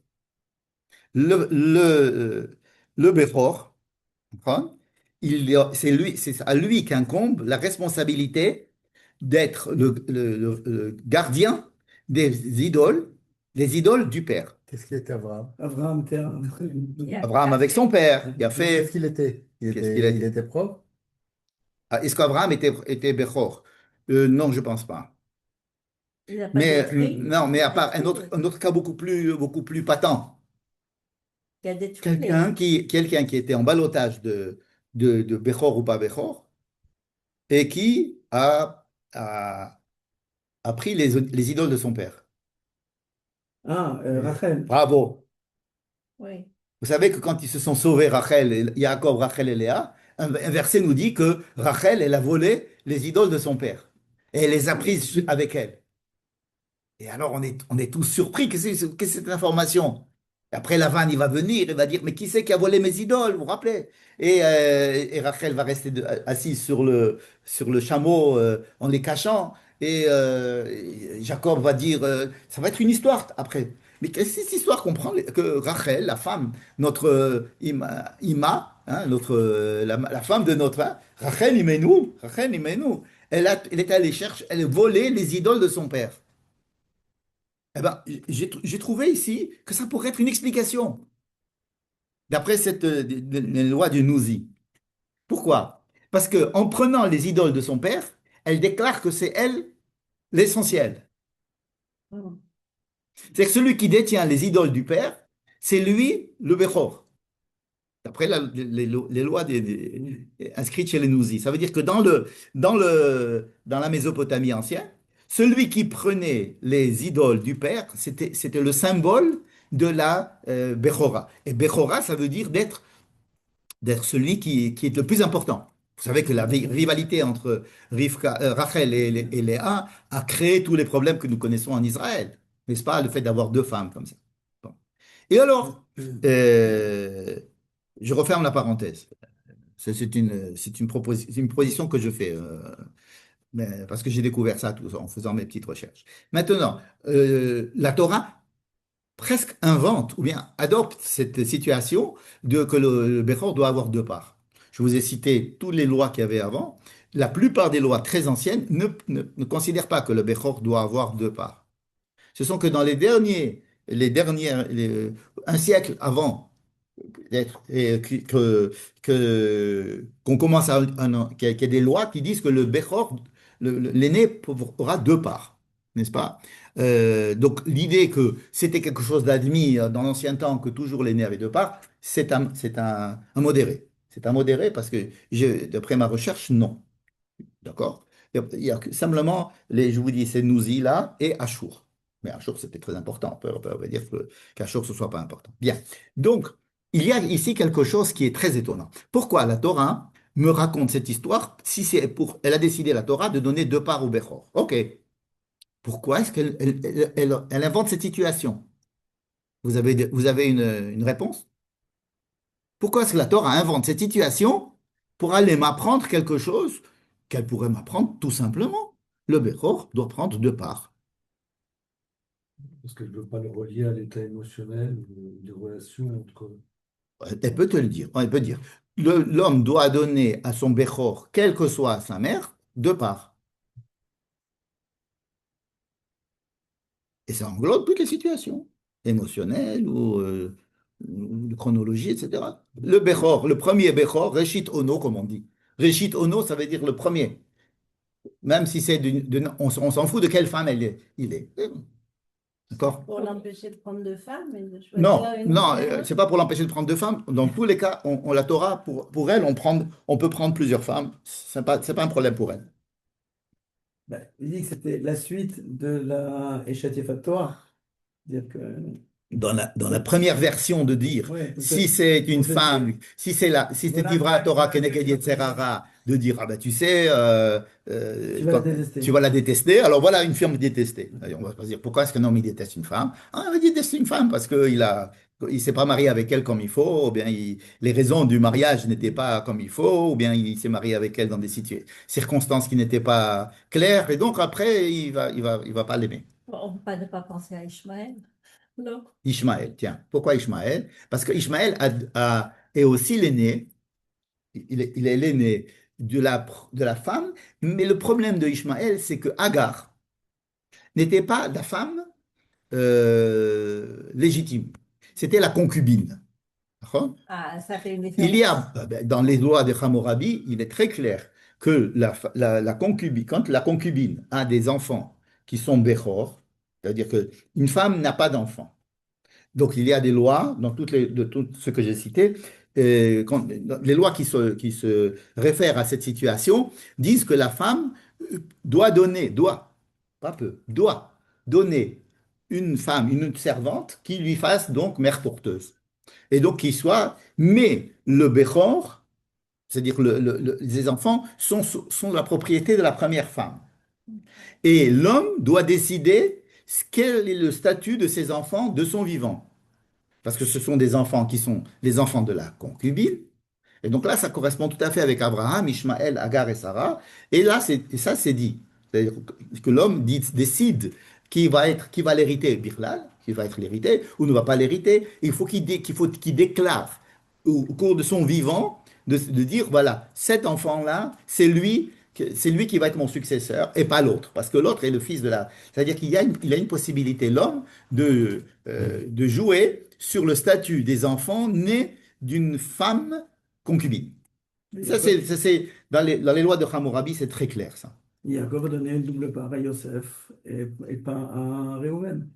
Le Bechor, comprends? C'est à lui qu'incombe la responsabilité d'être le gardien des idoles du père. Qu'est-ce qu'il était Abraham? Abraham, terre. Yeah. Abraham avec son père, il a Qu'est-ce fait. qu'il était? Qu'est-ce qu'il a Il dit? était propre? Ah, est-ce qu'Abraham était Bechor? Non, je pense pas. Il n'a pas Mais détruit. non, mais Il à a part détruit. un autre cas beaucoup plus patent. Il a détruit les. Quelqu'un qui était en ballottage de Bechor ou pas Bechor, et qui a, a pris les idoles de son père. Ah, Rachel. Bravo. Oui. Vous savez que quand ils se sont sauvés, Jacob, Rachel et Léa, un verset nous dit que Rachel, elle a volé les idoles de son père. Et elle les a prises avec elle. Et alors, on est tous surpris. Qu'est-ce que c'est cette information? Et après, Lavan, il va venir, il va dire, mais qui c'est qui a volé mes idoles, vous vous rappelez? Et Rachel va rester assise sur le chameau en les cachant. Et Jacob va dire, ça va être une histoire après. Mais qu'est-ce que c'est cette histoire qu'on prend que Rachel, la femme, notre Ima, hein, la femme de notre, hein, Rachel Imenu, elle est allée chercher, elle a volé les idoles de son père. Eh ben, j'ai trouvé ici que ça pourrait être une explication, d'après cette loi du Nouzi. Pourquoi? Parce que en prenant les idoles de son père, elle déclare que c'est elle l'essentiel. Hmm. C'est que celui qui détient les idoles du père, c'est lui le Bechor. D'après les lois inscrites chez les Nouzi. Ça veut dire que dans la Mésopotamie ancienne, celui qui prenait les idoles du père, c'était le symbole de la Bechora. Et Bechora, ça veut dire d'être celui qui est le plus important. Vous savez que la rivalité entre Rachel et Léa a créé tous les problèmes que nous connaissons en Israël. N'est-ce pas? Le fait d'avoir deux femmes comme ça. Bon. Et alors, euh, je referme la parenthèse. C'est une proposition que je fais, parce que j'ai découvert ça tout en faisant mes petites recherches. Maintenant, la Torah presque invente ou bien adopte cette situation que le Bechor doit avoir deux parts. Je vous ai cité toutes les lois qu'il y avait avant. La plupart des lois très anciennes ne considèrent pas que le Bechor doit avoir deux parts. Ce sont que dans un siècle avant peut-être, qu'on commence qu'il y a des lois qui disent que le Bechor, l'aîné, aura deux parts. n'est-ce pas? Donc l'idée que c'était quelque chose d'admis dans l'ancien temps, que toujours l'aîné avait deux parts, c'est un modéré. C'est un modéré parce que, d'après ma recherche, non. D'accord? Il y a simplement, je vous dis, c'est Nouzi là et Achour. Mais Achour, c'était très important. On peut dire qu'Achour, ce soit pas important. Bien. Donc, il y a ici quelque chose qui est très étonnant. Pourquoi la Torah me raconte cette histoire si c'est pour. Elle a décidé, la Torah, de donner deux parts au Bechor. OK. Pourquoi est-ce qu'elle invente cette situation? Vous avez une réponse? Pourquoi est-ce que la Torah invente cette situation pour aller m'apprendre quelque chose qu'elle pourrait m'apprendre tout simplement? Le Bechor doit prendre deux parts. Parce que je ne veux pas le relier à l'état émotionnel ou des relations entre. Elle peut te le dire. Elle peut dire. L'homme doit donner à son Bechor, quelle que soit sa mère, deux parts. Et ça englobe toutes les situations, émotionnelles ou de chronologie, etc. Le Bechor, le premier Bechor, Reshit Ono, comme on dit. Reshit Ono, ça veut dire le premier. Même si c'est on s'en fout de quelle femme il est. D'accord? Pour l'empêcher de prendre deux femmes et de Non, choisir une non, femme. c'est pas pour l'empêcher de prendre deux femmes. Dans tous les cas, la Torah, pour elle, on peut prendre plusieurs femmes. C'est pas un problème pour elle. Ben, il dit que c'était la suite de la Échatifatoire. C'est-à-dire que. Dans la première version de dire, Ouais, si c'est une peut-être femme, si c'est Voilà. Ivra Torah Keneged Yetzerara, de dire, ah ben tu sais, Tu vas la détester. tu vas la détester, alors voilà une femme détestée. Et on va pas se dire, pourquoi est-ce qu'un homme il déteste une femme? Ah, il déteste une femme parce il s'est pas marié avec elle comme il faut, ou bien les raisons du mariage n'étaient pas comme il faut, ou bien il s'est marié avec elle dans des circonstances qui n'étaient pas claires, et donc après, il va pas l'aimer. On ne peut pas penser à Ishmaël. Non. Ishmaël, tiens. Pourquoi Ishmaël? Parce que Ishmaël est aussi l'aîné, il est l'aîné de la femme, mais le problème de Ishmaël, c'est que Agar n'était pas la femme légitime, c'était la concubine. D'accord. Ah, ça fait une Il différence. y a, dans les lois de Hammurabi, il est très clair que la concubine, quand la concubine a des enfants qui sont Bechor, c'est-à-dire qu'une femme n'a pas d'enfant. Donc, il y a des lois, de tout ce que j'ai cité, les lois qui se réfèrent à cette situation disent que la femme pas peu, doit donner une femme, une servante qui lui fasse donc mère porteuse. Et donc, mais le Bechor, c'est-à-dire les enfants, sont la propriété de la première femme. Et l'homme doit décider quel est le statut de ses enfants de son vivant. Parce que ce sont des enfants qui sont les enfants de la concubine. Et donc là, ça correspond tout à fait avec Abraham, Ishmaël, Agar et Sarah. Et là, ça, c'est dit. C'est-à-dire que l'homme décide qui va l'hériter, Birlal, qui va être l'hérité, ou ne va pas l'hériter. Il faut qu'il déclare au cours de son vivant de dire, voilà, cet enfant-là, c'est lui qui va être mon successeur et pas l'autre. Parce que l'autre est le fils de la. C'est-à-dire qu'il a une possibilité, l'homme, de jouer sur le statut des enfants nés d'une femme concubine. Dans les lois de Hammurabi, c'est très clair, ça. Yaakov a donné une double part à Yosef et pas à Réhouven.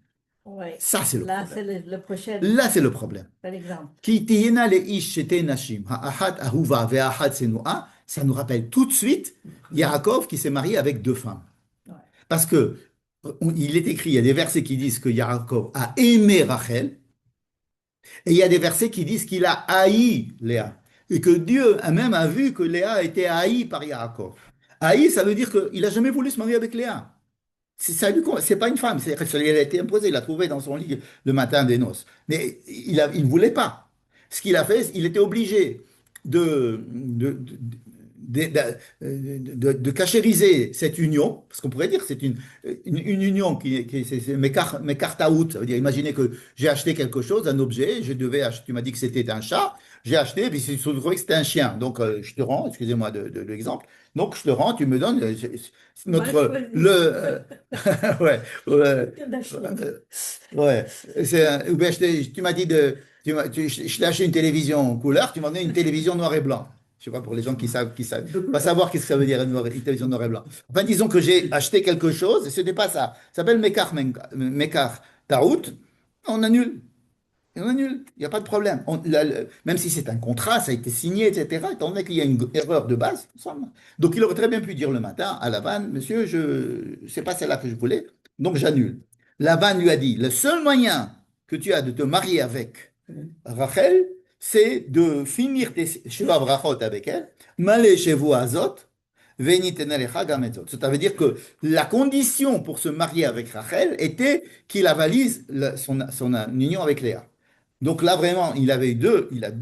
Oui. Ça, c'est le Là, problème. c'est le prochain. Là, c'est le problème. Bel exemple. Ki tihina leish shete nashim, ha'achad ahuva ve'achad senua, ça nous rappelle tout de suite Yaakov qui s'est marié avec deux femmes. Ouais. Parce que il est écrit, il y a des versets qui disent que Yaakov a aimé Rachel, et il y a des versets qui disent qu'il a haï Léa. Et que Dieu a vu que Léa était haïe par Yaakov. Haï, ça veut dire qu'il n'a jamais voulu se marier avec Léa. C'est pas une femme, ça lui a été imposé, il l'a trouvé dans son lit le matin des noces. Mais il ne voulait pas. Ce qu'il a fait, il était obligé de cachériser cette union, parce qu'on pourrait dire que c'est une union c'est mekartaout, ça veut dire, imaginez que j'ai acheté quelque chose, un objet, tu m'as dit que c'était un chat, j'ai acheté, puis il se trouvait que c'était un chien, donc je te rends, excusez-moi de l'exemple, donc je te rends, tu me donnes ouais, ouais, ou bien tu m'as dit je t'ai acheté une télévision en couleur, tu m'as donné une télévision noir et blanc. sais pas, pour les gens qui savent pas savoir qu'est-ce que ça veut dire une télévision noir et blanc. Enfin, disons que j'ai acheté quelque chose et ce n'est pas ça. Ça s'appelle Mekar Taout. On annule. Et on annule. Il n'y a pas de problème. Même si c'est un contrat, ça a été signé, etc. Étant donné qu'il y a une erreur de base, donc il aurait très bien pu dire le matin à Lavan, monsieur, c'est pas celle-là que je voulais, donc j'annule. Lavan lui a dit, le seul moyen que tu as de te marier avec Rachel, c'est de finir tes Shiva Brachot avec elle, Malé chez vous Azot, Veni tenelecha gam etzot. Ça veut dire que la condition pour se marier avec Rachel était qu'il avalise son union avec Léa. Donc là, vraiment, il avalait deux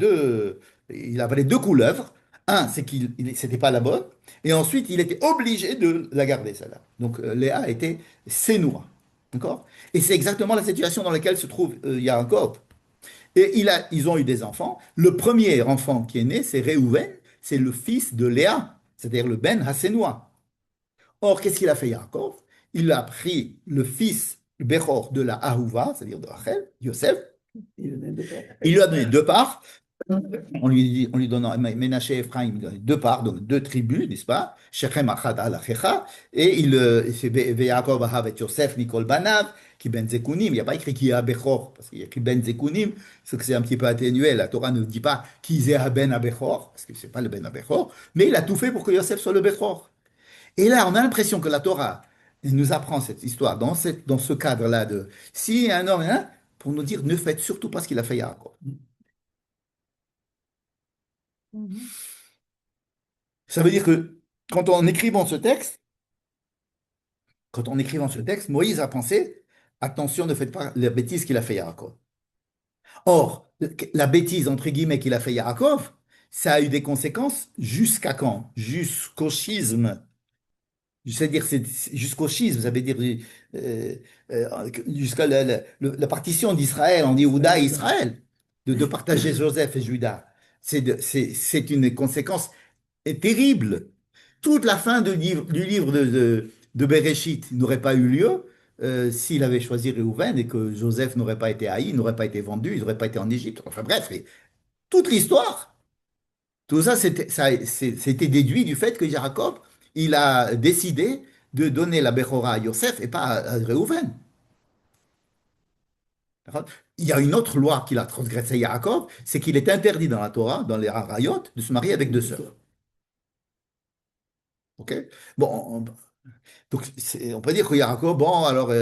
couleuvres. Un, c'est c'était pas la bonne. Et ensuite, il était obligé de la garder, celle-là. Donc Léa était sénoua. D'accord? Et c'est exactement la situation dans laquelle se trouve Yaakov. Et ils ont eu des enfants. Le premier enfant qui est né, c'est Réhouven, c'est le fils de Léa, c'est-à-dire le Ben Hassénois. Or, qu'est-ce qu'il a fait Yaakov? Il a pris le fils, le Bechor de la Ahuva, c'est-à-dire de Rachel, Yosef, il lui a donné deux parts, en lui donnant Ménaché et Ephraim, il lui a donné deux parts, donc deux tribus, n'est-ce pas? Shechem Achad al Achecha, et c'est Yaakov Ahav et Yosef Nikol Banav, qui Ben Zekunim, il n'y a pas écrit qui est Bechor, parce qu'il y a écrit Ben Zekunim, ce que c'est un petit peu atténué, la Torah ne dit pas qui est Ben Abechor, parce que c'est pas le Ben Abechor, mais il a tout fait pour que Yosef soit le Bechor. Et là, on a l'impression que la Torah nous apprend cette histoire dans ce cadre-là de si un homme, hein, pour nous dire ne faites surtout pas ce qu'il a fait Yaakov. Mhm. Ça veut dire que quand en écrivant ce texte, Moïse a pensé attention, ne faites pas la bêtise qu'il a fait Yaakov. Or, la bêtise entre guillemets qu'il a fait Yaakov, ça a eu des conséquences jusqu'à quand? Jusqu'au schisme. C'est-à-dire, jusqu'au schisme, ça veut dire jusqu'à la partition d'Israël, on dit Ouda et Israël, de partager Joseph et Judas. C'est une conséquence terrible. Toute la fin du livre de Béréchit n'aurait pas eu lieu s'il avait choisi Réhouven et que Joseph n'aurait pas été haï, n'aurait pas été vendu, il n'aurait pas été en Égypte. Enfin bref, toute l'histoire. Tout ça, c'était déduit du fait que Jacob, il a décidé de donner la Bechora à Yosef et pas à Réhouven. D'accord. Il y a une autre loi qu'il a transgressée Jacob, c'est qu'il est interdit dans la Torah, dans les Harayot, de se marier avec deux sœurs. Ok? Bon, donc on peut dire que Jacob, bon, alors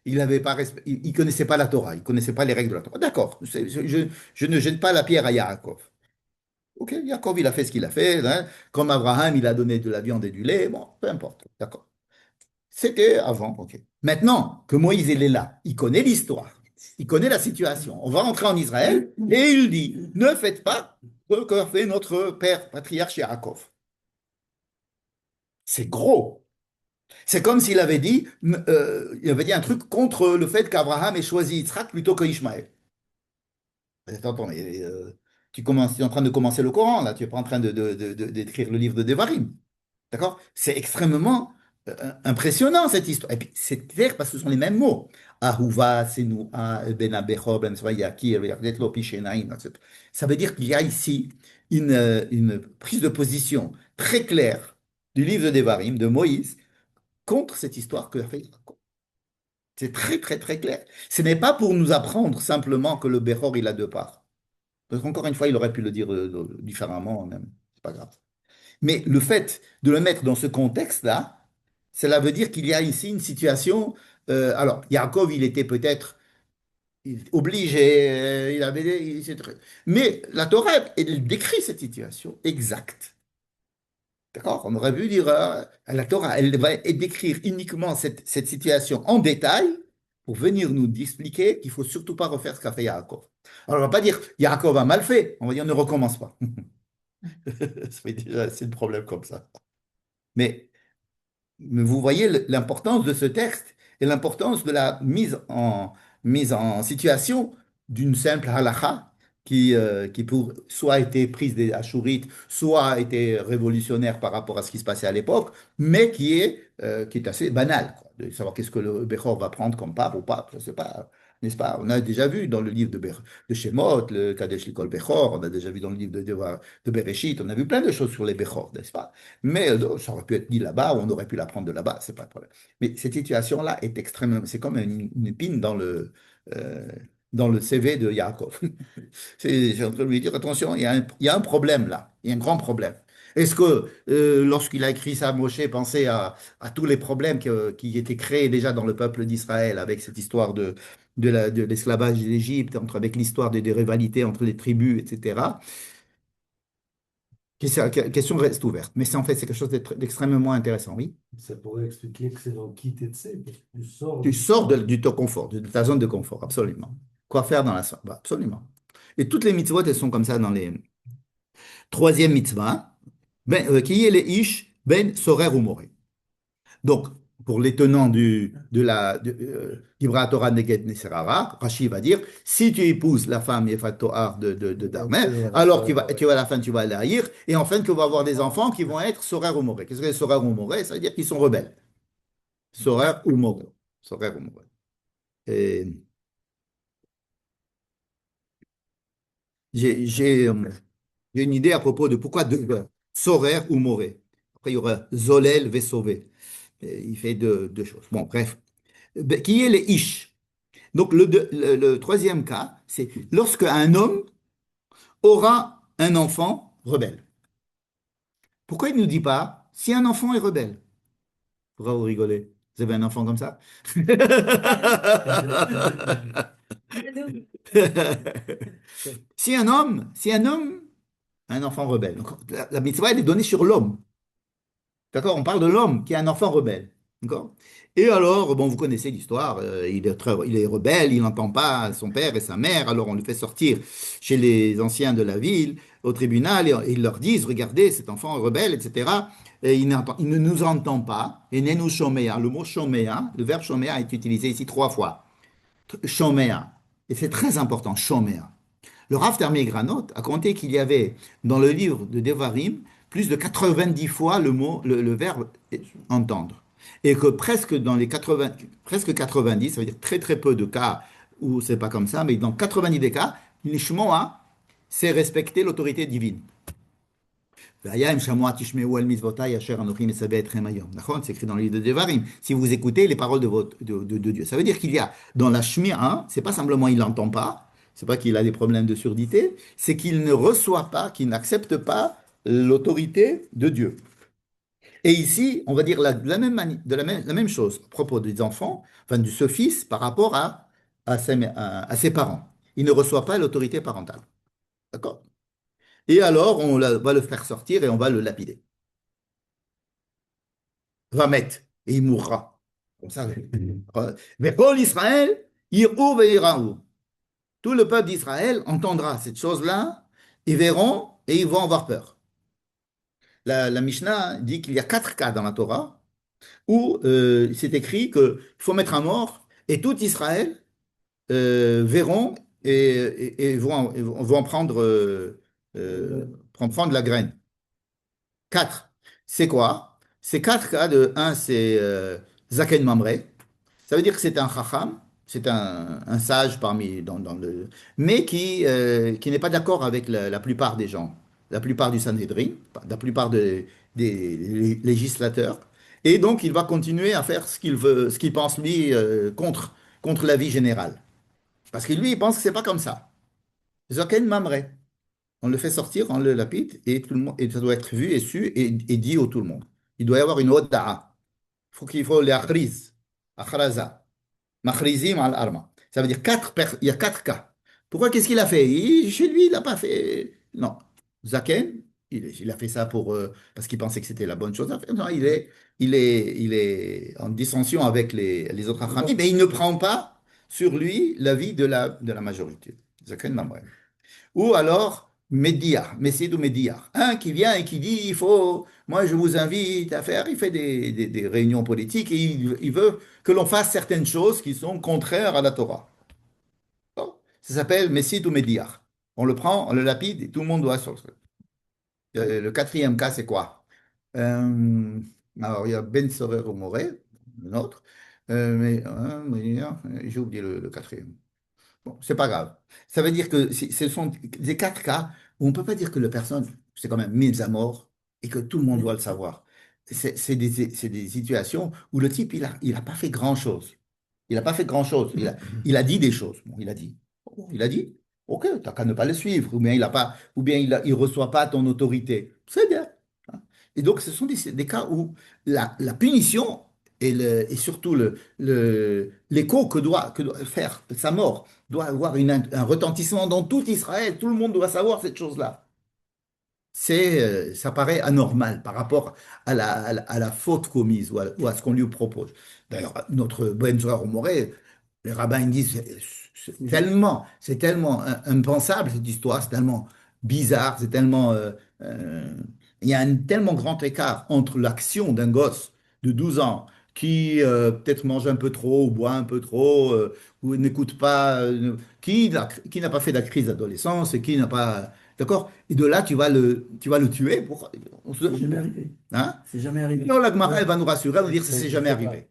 il avait pas, il connaissait pas la Torah, il connaissait pas les règles de la Torah. D'accord, je ne jette pas la pierre à Jacob. Ok, Jacob, il a fait ce qu'il a fait, hein. Comme Abraham, il a donné de la viande et du lait, bon, peu importe, d'accord. C'était avant, ok. Maintenant que Moïse il est là, il connaît l'histoire, il connaît la situation. On va rentrer en Israël et il dit, ne faites pas ce que fait notre père patriarche Yaakov. C'est gros. C'est comme s'il avait dit, il avait dit un truc contre le fait qu'Abraham ait choisi Yitzhak plutôt que Ishmaël. Attends, mais, tu es en train de commencer le Coran, là, tu n'es pas en train d'écrire le livre de Devarim. D'accord? C'est extrêmement impressionnant cette histoire. Et puis c'est clair parce que ce sont les mêmes mots. Ahuva, Senua, Ben Abecho, Ben Yakir, Yakdetlo, Pishenaim, etc. Ça veut dire qu'il y a ici une prise de position très claire du livre de Devarim, de Moïse, contre cette histoire que a fait Jacob. C'est très, très, très clair. Ce n'est pas pour nous apprendre simplement que le Bechor, il a deux parts. Parce qu'encore une fois, il aurait pu le dire différemment même. C'est pas grave. Mais le fait de le mettre dans ce contexte-là, cela veut dire qu'il y a ici une situation. Alors, Yaakov, il était peut-être obligé, il avait, mais la Torah, elle décrit cette situation exacte. D'accord? On aurait pu dire, la Torah, elle va décrire uniquement cette situation en détail pour venir nous expliquer qu'il ne faut surtout pas refaire ce qu'a fait Yaakov. Alors, on ne va pas dire Yaakov a mal fait, on va dire ne recommence pas. Ça fait déjà assez de problèmes comme ça. Mais vous voyez l'importance de ce texte et l'importance de la mise en situation d'une simple halakha qui pour, soit été prise des Ashurites, soit a été révolutionnaire par rapport à ce qui se passait à l'époque, mais qui est assez banal, quoi, de savoir qu'est-ce que le Bechor va prendre comme part ou pas. Je sais pas. n'est-ce pas? On a déjà vu dans le livre de Shemot, le Kadesh Likol Bechor, on a déjà vu dans le livre de Bereshit, on a vu plein de choses sur les Bechor, n'est-ce pas? Mais ça aurait pu être dit là-bas, ou on aurait pu l'apprendre de là-bas, c'est pas le problème. Mais cette situation-là est extrêmement, c'est comme une épine euh, dans le CV de Yaakov. J'ai en train de lui dire, attention, il y a un problème là, il y a un grand problème. Est-ce que lorsqu'il a écrit ça, Moshe pensait à tous les problèmes qui étaient créés déjà dans le peuple d'Israël avec cette histoire de l'esclavage d'Égypte, avec l'histoire des rivalités entre les tribus, etc. Question reste ouverte. Mais c'est en fait, c'est quelque chose d'extrêmement intéressant, oui. Ça pourrait expliquer que c'est dans qui t'es, parce que tu sors Tu du sors corps. du ton confort, de ta zone de confort, absolument. Quoi faire dans la zone? Bah, absolument. Et toutes les mitzvot, elles sont comme ça dans les. Troisième mitzvah, qui est les ish ben sorer ou moré. Donc, pour les tenants d'Ibra Torah Neged Neserara, Rashi va dire, si tu épouses la femme Yefat Toar de Darmer, alors à la fin tu vas la haïr, et enfin tu vas avoir des enfants qui vont être sorer ou moré. Qu'est-ce que c'est sorer ou moré? Ça veut dire qu'ils sont rebelles. Sorer ou moré. Sorer ou moré. Et j'ai j'ai une idée à propos de pourquoi deux sorer ou moré. Après, il y aura Zolel Vesové. Il fait deux choses. Bon, bref. Qui est les ish? Donc, le troisième cas, c'est lorsque un homme aura un enfant rebelle. Pourquoi il ne nous dit pas si un enfant est rebelle? Pourquoi vous rigolez? Vous avez un enfant comme ça? Si un homme a un enfant rebelle, donc la mitzvah, elle est donnée sur l'homme. D'accord? On parle de l'homme qui est un enfant rebelle. D'accord? Et alors, bon, vous connaissez l'histoire, il est rebelle, il n'entend pas son père et sa mère, alors on le fait sortir chez les anciens de la ville, au tribunal, et ils leur disent, regardez, cet enfant est rebelle, etc. Et il ne nous entend pas, et ne nous shoméa. Le mot shoméa, le verbe shoméa est utilisé ici 3 fois. Shoméa. Et c'est très important, shoméa. Le Rav Termier Granot a compté qu'il y avait dans le livre de Devarim plus de 90 fois le verbe entendre. Et que presque dans les 80, presque 90, ça veut dire très très peu de cas où c'est pas comme ça, mais dans 90 des cas, l'ishmoa, c'est respecter l'autorité divine. C'est écrit dans le livre de Devarim. Si vous écoutez les paroles de Dieu, ça veut dire qu'il y a dans la Shmi'a, c'est pas simplement il n'entend pas, c'est pas qu'il a des problèmes de surdité, c'est qu'il ne reçoit pas, qu'il n'accepte pas l'autorité de Dieu. Et ici, on va dire la même chose à propos des enfants, enfin de ce fils par rapport à ses parents. Il ne reçoit pas l'autorité parentale. D'accord? Et alors, va le faire sortir et on va le lapider. Va mettre et il mourra. Comme ça. Mais Paul Israël, Yirou ve'iraou. Tout le peuple d'Israël entendra cette chose-là, ils verront et ils vont avoir peur. La Mishnah dit qu'il y a 4 cas dans la Torah où c'est écrit qu'il faut mettre à mort et tout Israël verront et vont prendre la graine. 4. C'est quoi? C'est 4 cas de un, c'est Zaken Mamre. Ça veut dire que c'est un chacham, c'est un sage mais qui n'est pas d'accord avec la plupart des gens, la plupart du Sanhédrin, la plupart des législateurs. Et donc, il va continuer à faire ce qu'il veut, ce qu'il pense lui contre la vie générale. Parce que lui, il pense que c'est pas comme ça. Zaken Mamre. On le fait sortir, on le lapide, et, tout le monde, et ça doit être vu et su et dit au tout le monde. Il doit y avoir une oda'a. Il faut les akhriz, akhraza, makhrizim al-arma. Ça veut dire il y a 4 cas. Pourquoi, qu'est-ce qu'il a fait? Chez lui, il n'a pas fait. Non. Zaken, il a fait ça parce qu'il pensait que c'était la bonne chose à faire. Non, il est en dissension avec les autres Achamim, mais il ne prend pas sur lui l'avis de la majorité. Zaken Mamre. Ou alors, Médiar, Messid ou Médiar. Un qui vient et qui dit, moi je vous invite à faire, il fait des réunions politiques et il veut que l'on fasse certaines choses qui sont contraires à la Torah. Bon, ça s'appelle Messid ou Médiar. On le prend, on le lapide et tout le monde doit sur le quatrième cas, c'est quoi? Alors, il y a Ben Sorer ou Moré, un autre. Mais j'ai oublié le quatrième. Bon, c'est pas grave. Ça veut dire que ce sont des quatre cas où on ne peut pas dire que la personne, c'est quand même mise à mort et que tout le monde doit le savoir. C'est des situations où le type, il a pas fait grand-chose. Il n'a pas fait grand-chose. Il a dit des choses. Bon, il a dit. Bon, il a dit. OK, t'as qu'à ne pas le suivre. Ou bien il a pas, ou bien il reçoit pas ton autorité. C'est bien. Hein. Et donc, ce sont des cas où la punition et surtout l'écho que doit faire sa mort doit avoir un retentissement dans tout Israël. Tout le monde doit savoir cette chose-là. Ça paraît anormal par rapport à la faute commise ou à ce qu'on lui propose. D'ailleurs, notre Ben Zora Moré, les rabbins ils disent c'est tellement impensable cette histoire, c'est tellement bizarre, c'est tellement euh, il y a un tellement grand écart entre l'action d'un gosse de 12 ans qui peut-être mange un peu trop ou boit un peu trop ou n'écoute pas, qui n'a pas fait la crise d'adolescence et qui n'a pas. D'accord? Et de là, tu vas le tuer pour. C'est jamais arrivé. Hein? C'est jamais arrivé. Non, la Gemara, Ouais. elle va nous rassurer, elle va nous dire que ça s'est jamais arrivé.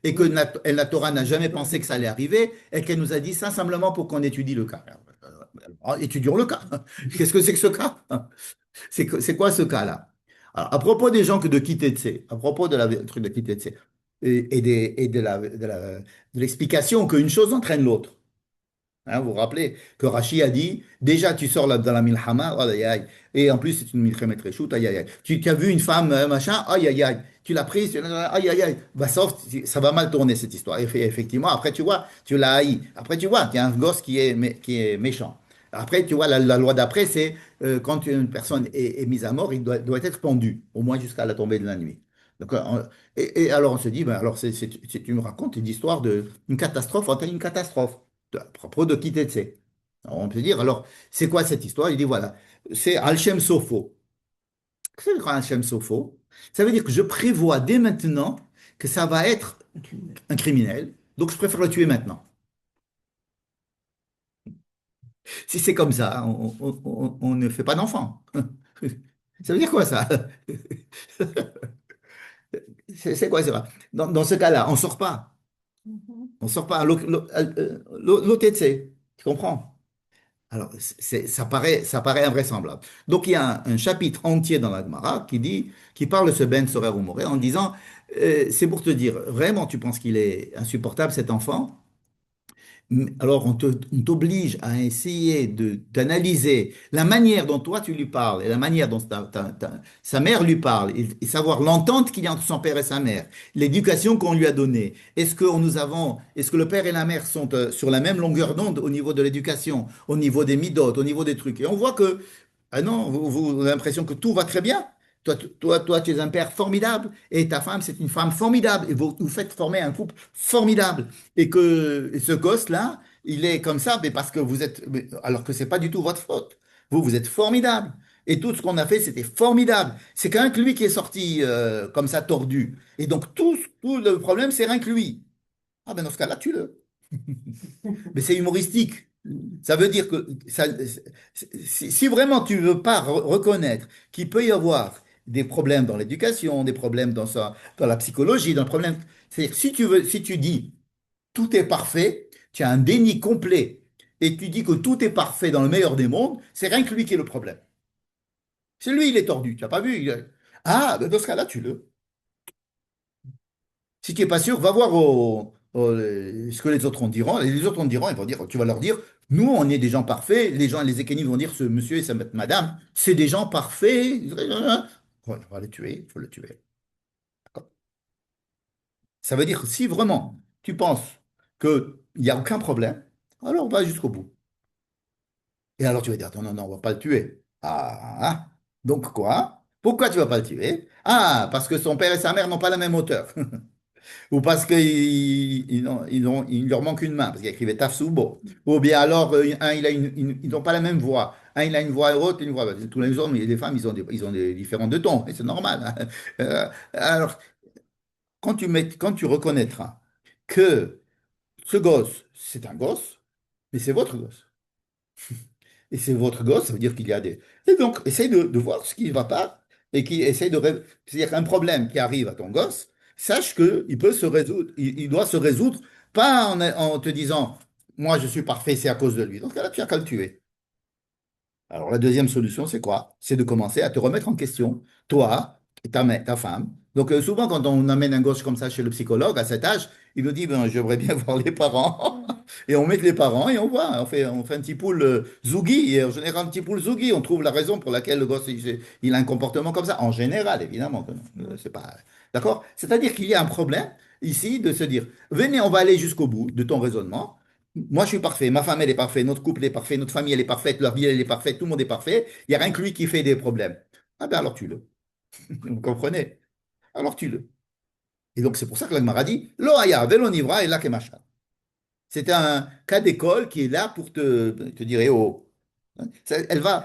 Et que la Torah n'a jamais pensé que ça allait arriver et qu'elle nous a dit ça simplement pour qu'on étudie le cas. Alors, étudions le cas. Qu'est-ce que c'est que ce cas? C'est quoi ce cas-là? Alors, à propos des gens de Kitetse, à propos de la truc de Kitetse et de l'explication qu'une chose entraîne l'autre. Hein, vous vous rappelez que Rashi a dit, déjà tu sors là dans la milhama, aïe, aïe, aïe. Et en plus c'est une milchemet reshoot, aïe, aïe, aïe. Tu as vu une femme, machin, aïe, aïe, aïe. Tu l'as prise, aïe, aïe, aïe. Bah, sauf, ça va mal tourner cette histoire. Et effectivement, après tu vois, tu l'as haï. Après tu vois, il y a un gosse qui est méchant. Après, tu vois, la loi d'après, c'est quand une personne est mise à mort, il doit être pendu, au moins jusqu'à la tombée de la nuit. Donc, et alors on se dit, ben, alors tu me racontes une histoire d'une catastrophe, une catastrophe à propos de Kitetse. Alors, on peut dire, alors, c'est quoi cette histoire? Il dit, voilà, c'est Al-Shem Sofo. Qu'est-ce que c'est Al-Shem Sofo? Ça veut dire que je prévois dès maintenant que ça va être Un criminel. un criminel, donc je préfère le tuer maintenant. Si c'est comme ça, on ne fait pas d'enfant. Ça veut dire quoi ça? C'est quoi ça? Dans ce cas-là, on ne sort pas. Mhm. On ne sort pas. L'OTC, tu comprends? Alors, ça paraît invraisemblable. Donc, il y a un chapitre entier dans la Gemara qui parle de ce Ben Sorer ou Moré en disant, c'est pour te dire, vraiment, tu penses qu'il est insupportable, cet enfant? Alors, on t'oblige à essayer d'analyser la manière dont toi tu lui parles et la manière dont sa mère lui parle et savoir l'entente qu'il y a entre son père et sa mère, l'éducation qu'on lui a donnée. Est-ce que le père et la mère sont sur la même longueur d'onde au niveau de l'éducation, au niveau des midotes, au niveau des trucs? Et on voit que, ah non, vous avez l'impression que tout va très bien. Toi, tu es un père formidable et ta femme, c'est une femme formidable et vous faites former un couple formidable et ce gosse-là, il est comme ça, mais parce que alors que c'est pas du tout votre faute. Vous êtes formidable. Et tout ce qu'on a fait, c'était formidable. C'est qu'un que lui qui est sorti comme ça tordu. Et donc tout le problème, c'est rien que lui. Ah ben dans ce cas-là, tue-le. Mais c'est humoristique. Ça veut dire que si vraiment tu veux pas reconnaître qu'il peut y avoir des problèmes dans l'éducation, des problèmes dans la psychologie, dans le problème, c'est-à-dire si tu dis tout est parfait, tu as un déni complet et tu dis que tout est parfait dans le meilleur des mondes, c'est rien que lui qui est le problème. C'est lui, il est tordu, tu n'as pas vu? Ah, ben dans ce cas-là, tue-le. Si tu n'es pas sûr, va voir ce que les autres en diront. Et les autres en diront, ils vont dire, tu vas leur dire, nous, on est des gens parfaits. Les gens, les Ékénis vont dire, ce monsieur et cette madame, c'est des gens parfaits. Ouais, on va les tuer, il faut le tuer. D'accord. Ça veut dire que si vraiment tu penses qu'il n'y a aucun problème, alors on va jusqu'au bout. Et alors tu vas dire, non, non, non, on va pas le tuer. Ah, donc quoi? Pourquoi tu vas pas le tuer? Ah, parce que son père et sa mère n'ont pas la même hauteur. Ou parce il leur manque une main, parce qu'il écrivait Tafsubo. Ou bien alors, ils n'ont pas la même voix. Un, il a une voix haute, une voix basse. Tous les hommes et les femmes, ils ont des différents de tons, et c'est normal. Hein. Alors, quand tu reconnaîtras que ce gosse, c'est un gosse, mais c'est votre gosse. Et c'est votre gosse, ça veut dire qu'il y a des. Et donc, essaye de voir ce qui ne va pas et qui essaye de. C'est-à-dire qu'un problème qui arrive à ton gosse, sache qu'il peut se résoudre, il doit se résoudre, pas en te disant moi je suis parfait, c'est à cause de lui. Dans ce cas-là, tu as qu'à le tuer. Alors, la deuxième solution, c'est quoi? C'est de commencer à te remettre en question, toi et ta femme. Donc, souvent, quand on amène un gosse comme ça chez le psychologue, à cet âge, il nous dit, ben, j'aimerais bien voir les parents. Et on met les parents et on voit, on fait un petit pool zougi. Et en général, un petit pool zougi, on trouve la raison pour laquelle le gosse, il a un comportement comme ça. En général, évidemment, que non. C'est pas... D'accord? C'est-à-dire qu'il y a un problème ici de se dire, venez, on va aller jusqu'au bout de ton raisonnement. Moi, je suis parfait, ma femme, elle est parfaite, notre couple est parfait, notre famille, elle est parfaite, leur vie, elle est parfaite, tout le monde est parfait. Il n'y a rien que lui qui fait des problèmes. Ah ben alors tue-le. Vous comprenez? Alors tue-le. Et donc, c'est pour ça que l'Agmara dit, Lo haya velo nivra ela kemashal. C'est un cas d'école qui est là pour te dire, eh oh. Elle va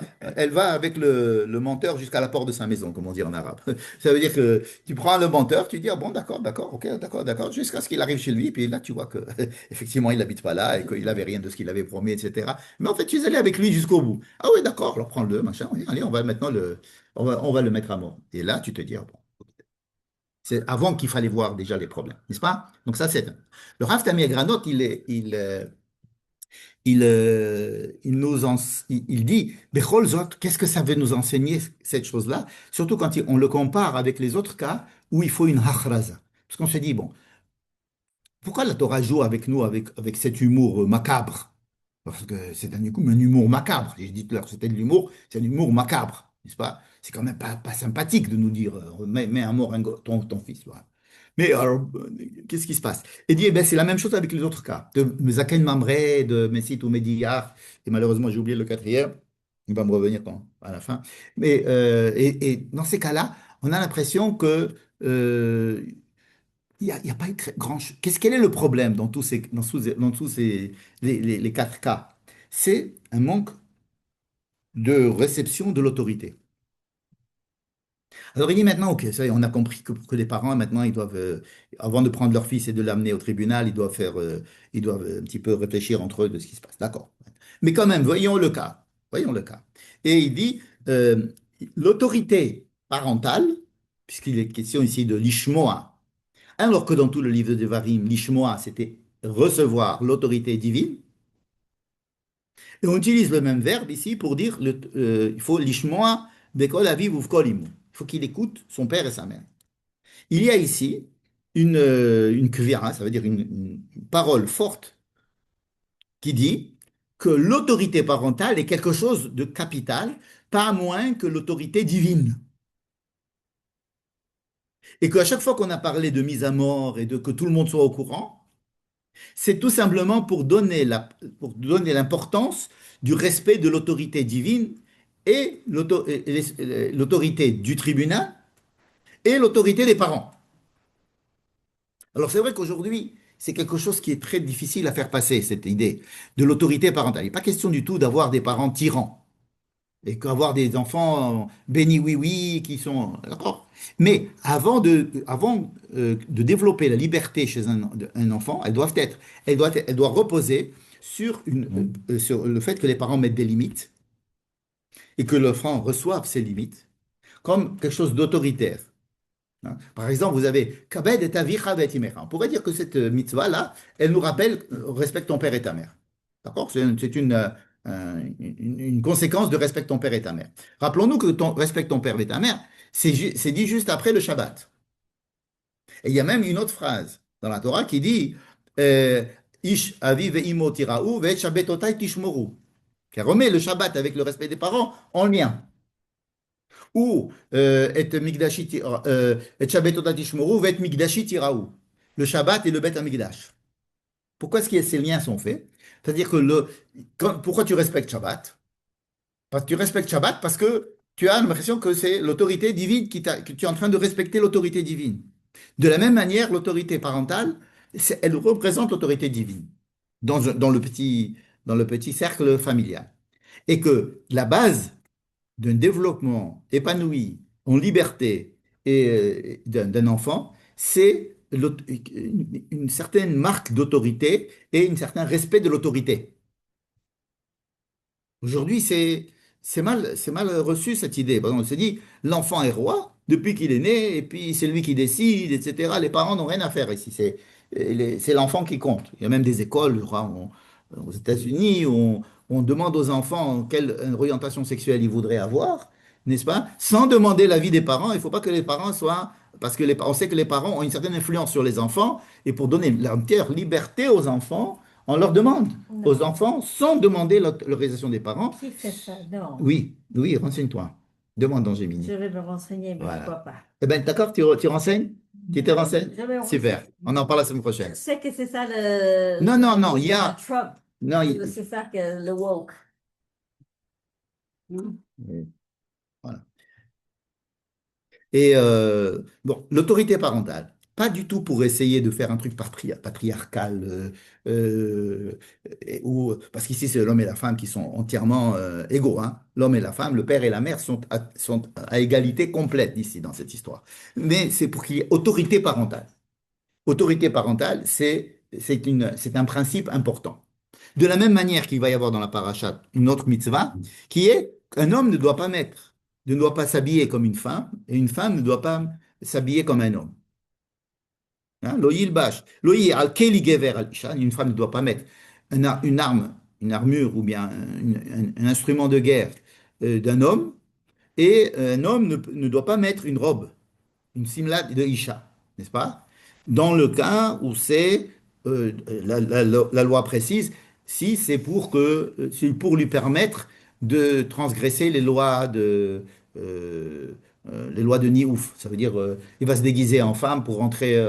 avec le menteur jusqu'à la porte de sa maison, comme on dit en arabe. Ça veut dire que tu prends le menteur, tu dis, ah bon, d'accord, d'accord, ok, d'accord, d'accord, jusqu'à ce qu'il arrive chez lui, puis là, tu vois que effectivement, il n'habite pas là et qu'il n'avait rien de ce qu'il avait promis, etc. Mais en fait, tu es allé avec lui jusqu'au bout. Ah oui, d'accord, alors prends-le, machin, oui, allez, on va le mettre à mort. Et là, tu te dis, ah bon. C'est avant qu'il fallait voir déjà les problèmes, n'est-ce pas? Donc ça, c'est... Le Rav Tamir Granot, il dit, Bechol Zot, qu'est-ce que ça veut nous enseigner, cette chose-là? Surtout quand on le compare avec les autres cas où il faut une hachraza. Parce qu'on se dit, bon, pourquoi la Torah joue avec nous avec cet humour macabre? Parce que c'est un humour macabre. J'ai dit tout à l'heure, c'était de l'humour, c'est un humour macabre, n'est-ce pas? C'est quand même pas sympathique de nous dire, mets à mort ton fils. Voilà. Mais alors, qu'est-ce qui se passe? Il dit, eh ben, c'est la même chose avec les autres cas. De Zaken Mamre, de Messit ou Mediyar, et malheureusement, j'ai oublié le quatrième, il va me revenir à la fin. Mais, et dans ces cas-là, on a l'impression que il y a pas une très grand... Quel est le problème dans tous ces les quatre cas? C'est un manque de réception de l'autorité. Alors il dit maintenant, ok, ça y est, on a compris que les parents, maintenant, ils doivent, avant de prendre leur fils et de l'amener au tribunal, ils doivent un petit peu réfléchir entre eux de ce qui se passe. D'accord. Mais quand même, voyons le cas. Voyons le cas. Et il dit, l'autorité parentale, puisqu'il est question ici de l'ishmoa, alors que dans tout le livre de Devarim, l'ishmoa, c'était recevoir l'autorité divine, et on utilise le même verbe ici pour dire il faut l'ishmoa bekol aviv uvkol imu. Il faut qu'il écoute son père et sa mère. Il y a ici une kvira, ça veut dire une parole forte qui dit que l'autorité parentale est quelque chose de capital, pas moins que l'autorité divine. Et qu'à chaque fois qu'on a parlé de mise à mort et de que tout le monde soit au courant, c'est tout simplement pour donner l'importance du respect de l'autorité divine et l'autorité du tribunal et l'autorité des parents. Alors c'est vrai qu'aujourd'hui, c'est quelque chose qui est très difficile à faire passer, cette idée de l'autorité parentale. Il n'est pas question du tout d'avoir des parents tyrans et qu'avoir des enfants bénis oui-oui qui sont... D'accord? Mais avant de développer la liberté chez un enfant, elle doit reposer sur le fait que les parents mettent des limites et que l'enfant reçoive ces limites comme quelque chose d'autoritaire. Hein. Par exemple, vous avez Kabed et Avicha et Imecha. On pourrait dire que cette mitzvah-là, elle nous rappelle respecte ton père et ta mère. D'accord? C'est une conséquence de respecte ton père et ta mère. Rappelons-nous que respecte ton père et ta mère, c'est dit juste après le Shabbat. Et il y a même une autre phrase dans la Torah qui dit Ish avi ve'imo tira'u ve'et shabbatotai tishmoru. Qui remet le Shabbat avec le respect des parents en lien. Ou et Shabbatotai tishmoru ve'et migdashi tira'u. Le Shabbat et le Bet Hamikdash. Pourquoi est-ce que ces liens sont faits? C'est-à-dire que pourquoi tu respectes Shabbat? Parce que tu respectes Shabbat parce que tu as l'impression que c'est l'autorité divine que tu es en train de respecter l'autorité divine. De la même manière, l'autorité parentale, elle représente l'autorité divine dans le petit cercle familial. Et que la base d'un développement épanoui, en liberté et d'un enfant, c'est une certaine marque d'autorité et un certain respect de l'autorité. Aujourd'hui, c'est mal reçu cette idée. Parce qu'on se dit, l'enfant est roi depuis qu'il est né, et puis c'est lui qui décide, etc. Les parents n'ont rien à faire ici. C'est l'enfant qui compte. Il y a même des écoles, je crois, aux États-Unis, on demande aux enfants quelle orientation sexuelle ils voudraient avoir, n'est-ce pas? Sans demander l'avis des parents. Il ne faut pas que les parents soient... Parce que on sait que les parents ont une certaine influence sur les enfants, et pour donner l'entière liberté aux enfants, on leur demande aux Non. enfants sans demander l'autorisation des parents. Qui fait ça? Non. Oui, oui, renseigne-toi. Demande dans Gemini. Je vais me renseigner, mais je ne Voilà. crois pas. Eh bien, d'accord, tu renseignes? Tu te renseignes? Je vais me Super. renseigner. On en parle la semaine prochaine. Je sais que c'est ça Non, non, non, il y a... Trump. Non, C'est ça que le woke. voilà. Et bon, l'autorité parentale, pas du tout pour essayer de faire un truc patriarcal, parce qu'ici c'est l'homme et la femme qui sont entièrement égaux, hein. L'homme et la femme, le père et la mère sont à égalité complète ici dans cette histoire. Mais c'est pour qu'il y ait autorité parentale. Autorité parentale, c'est un principe important. De la même manière qu'il va y avoir dans la paracha une autre mitzvah, qui est qu'un homme ne doit pas s'habiller comme une femme, et une femme ne doit pas s'habiller comme un homme. Hein, Lo yilbash, lo al keli gever al isha, une femme ne doit pas mettre une arme, une armure ou bien un instrument de guerre d'un homme, et un homme ne doit pas mettre une robe, une simla de isha, n'est-ce pas? Dans le cas où c'est, la loi précise, si c'est c'est pour lui permettre de transgresser les lois de Niouf. Ça veut dire, il va se déguiser en femme pour rentrer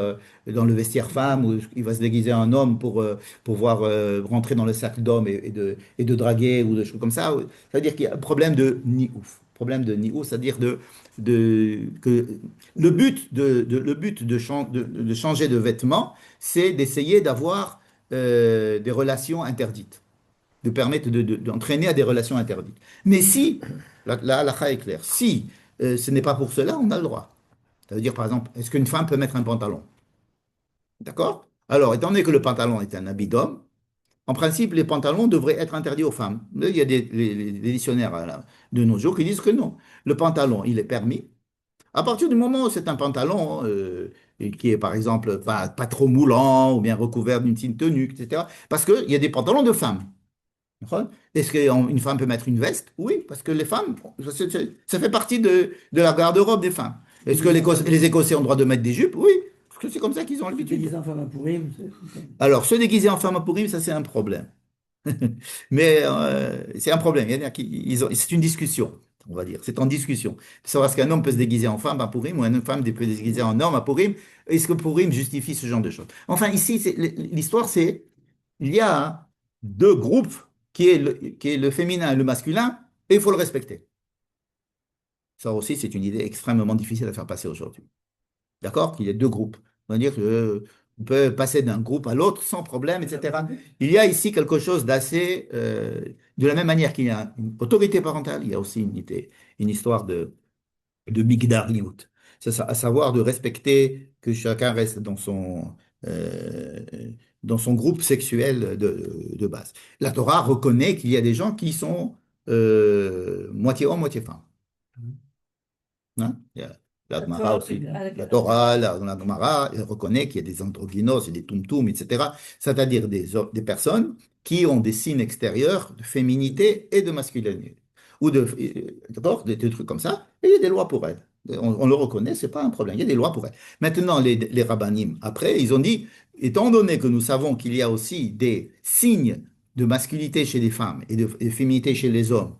dans le vestiaire femme, ou il va se déguiser en homme pour pouvoir rentrer dans le cercle d'hommes et de draguer, ou des choses comme ça. Ça veut dire qu'il y a un problème de Niouf. Problème de Niouf, c'est-à-dire que le but de changer de vêtements, c'est d'essayer d'avoir des relations interdites, de permettre d'entraîner à des relations interdites. Mais si, la halakha est claire, si ce n'est pas pour cela, on a le droit. Ça veut dire, par exemple, est-ce qu'une femme peut mettre un pantalon? D'accord? Alors, étant donné que le pantalon est un habit d'homme, en principe, les pantalons devraient être interdits aux femmes. Mais il y a des dictionnaires de nos jours qui disent que non. Le pantalon, il est permis. À partir du moment où c'est un pantalon qui est par exemple pas trop moulant ou bien recouvert d'une fine tenue, etc. Parce qu'il y a des pantalons de femmes. D'accord. Est-ce qu'une femme peut mettre une veste? Oui, parce que les femmes, ça fait partie de la garde-robe des femmes. Est-ce que les Écossais ont le droit de mettre des jupes? Oui, parce que c'est comme ça qu'ils ont Se l'habitude. déguiser en femme à Pourim, Alors, se déguiser en femme à Pourim, ça c'est un problème. Mais c'est un problème. C'est une discussion, on va dire. C'est en discussion. De savoir est-ce qu'un homme peut se déguiser en femme à Pourim ou une femme peut se déguiser en homme à Pourim. Est-ce que Pourim justifie ce genre de choses? Enfin, ici, l'histoire, c'est il y a deux groupes qui est le féminin et le masculin, et il faut le respecter. Ça aussi, c'est une idée extrêmement difficile à faire passer aujourd'hui. D'accord? Qu'il y ait deux groupes. On va dire qu'on peut passer d'un groupe à l'autre sans problème, etc. Il y a ici quelque chose d'assez... de la même manière qu'il y a une autorité parentale, il y a aussi une histoire de migdariout. C'est à savoir de respecter que chacun reste euh, dans son groupe sexuel de base. La Torah reconnaît qu'il y a des gens qui sont moitié homme, moitié femme. Hein? Il y a la Gemara aussi. La Torah, la Gemara, elle reconnaît qu'il y a des androgynos et des tumtum, etc. C'est-à-dire des personnes qui ont des signes extérieurs de féminité et de masculinité. Ou d'abord, des trucs comme ça, et il y a des lois pour elles. On le reconnaît, c'est pas un problème, il y a des lois pour elles. Maintenant, les rabbinim, après, ils ont dit, étant donné que nous savons qu'il y a aussi des signes de masculinité chez les femmes et de féminité chez les hommes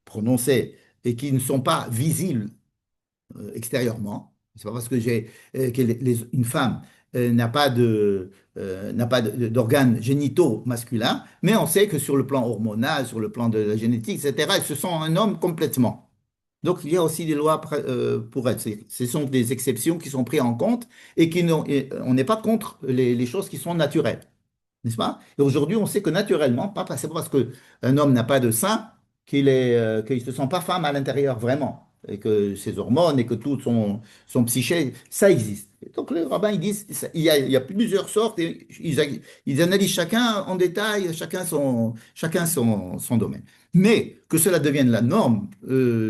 prononcés et qui ne sont pas visibles extérieurement. C'est pas parce que une femme n'a pas d'organes génitaux masculins, mais on sait que sur le plan hormonal, sur le plan de la génétique, etc., elles se sont un homme complètement. Donc il y a aussi des lois pour elles. Ce sont des exceptions qui sont prises en compte et on n'est pas contre les choses qui sont naturelles. N'est-ce pas? Et aujourd'hui, on sait que naturellement, c'est pas parce qu'un homme n'a pas de sein qu'il ne se sent pas femme à l'intérieur vraiment. Et que ses hormones et que tout son psyché, ça existe. Et donc les rabbins, ils disent, il y a plusieurs sortes et ils analysent chacun en détail, chacun son domaine. Mais que cela devienne la norme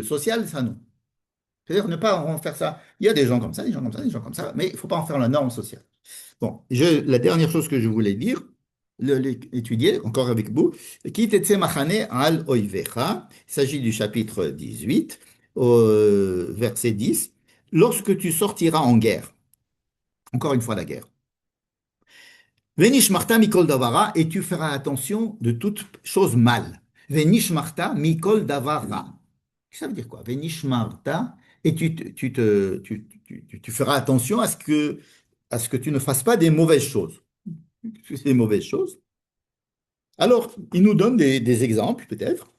sociale, ça non. C'est-à-dire ne pas en faire ça. Il y a des gens comme ça, des gens comme ça, des gens comme ça, mais il ne faut pas en faire la norme sociale. Bon, la dernière chose que je voulais dire, l'étudier encore avec vous. Ki tetse machane al oivecha. Il s'agit du chapitre 18, verset 10. Lorsque tu sortiras en guerre, encore une fois la guerre. Venishmarta mikol davara, et tu feras attention de toute chose mal. Venishmarta mikol davara. Ça veut dire quoi? Venishmarta, et tu feras attention à ce que tu ne fasses pas des mauvaises choses. Des mauvaises choses. Alors, il nous donne des exemples, peut-être.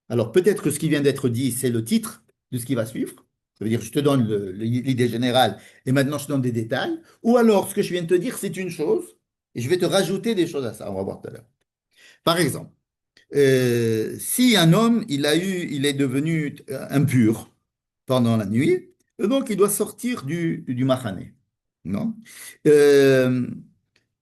Alors, peut-être que ce qui vient d'être dit, c'est le titre de ce qui va suivre. Ça veut dire, je te donne l'idée générale et maintenant je te donne des détails. Ou alors, ce que je viens de te dire, c'est une chose et je vais te rajouter des choses à ça. On va voir tout à l'heure. Par exemple, si un homme, il est devenu impur pendant la nuit, donc il doit sortir du machané. Non? Euh,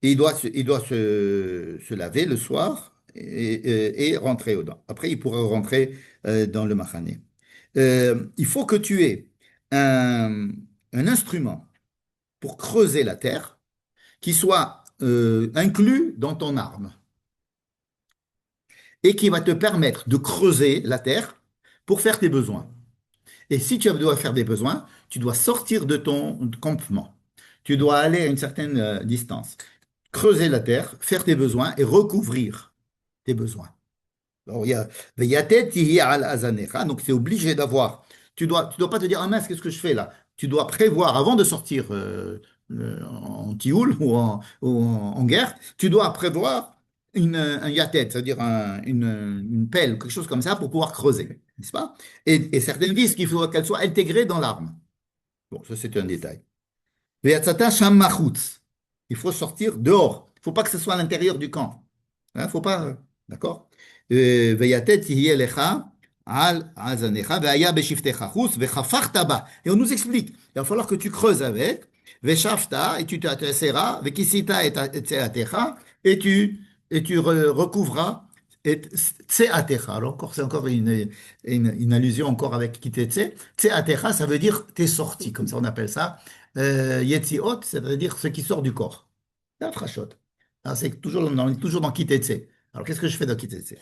il doit se laver le soir et rentrer dedans. Après, il pourra rentrer dans le machané. Il faut que tu aies un instrument pour creuser la terre qui soit inclus dans ton arme et qui va te permettre de creuser la terre pour faire tes besoins. Et si tu dois faire des besoins, tu dois sortir de ton campement. Tu dois aller à une certaine distance, creuser la terre, faire tes besoins et recouvrir tes besoins. Alors, Veyatet tihi al azanecha, donc c'est obligé d'avoir. Tu dois pas te dire, ah mince, qu'est-ce que je fais là? Tu dois prévoir, avant de sortir en tioul ou en guerre, tu dois prévoir un yatet, c'est-à-dire une pelle, quelque chose comme ça, pour pouvoir creuser, n'est-ce pas? Et certaines disent qu'il faut qu'elles soient intégrées dans l'arme. Bon, ça c'est un détail. Veyatzata sham machutz. Il faut sortir dehors. Il ne faut pas que ce soit à l'intérieur du camp. Il ne faut pas, d'accord? Veyatet tihi elecha al azanecha ve'aya beshiftecha chus vechafachta ba. Et on nous explique. Il va falloir que tu creuses avec. Veshafta, et tu t'asseras. Vekisita et tseatecha, et tu recouvras. Et tseatecha. Alors, c'est encore une allusion encore avec kitetse. Tseatecha, ça veut dire tes sorties, comme ça on appelle ça. Yetziot, c'est-à-dire ce qui sort du corps. La frachot. C'est toujours dans kitetse. Alors, qu'est-ce que je fais dans kitetse?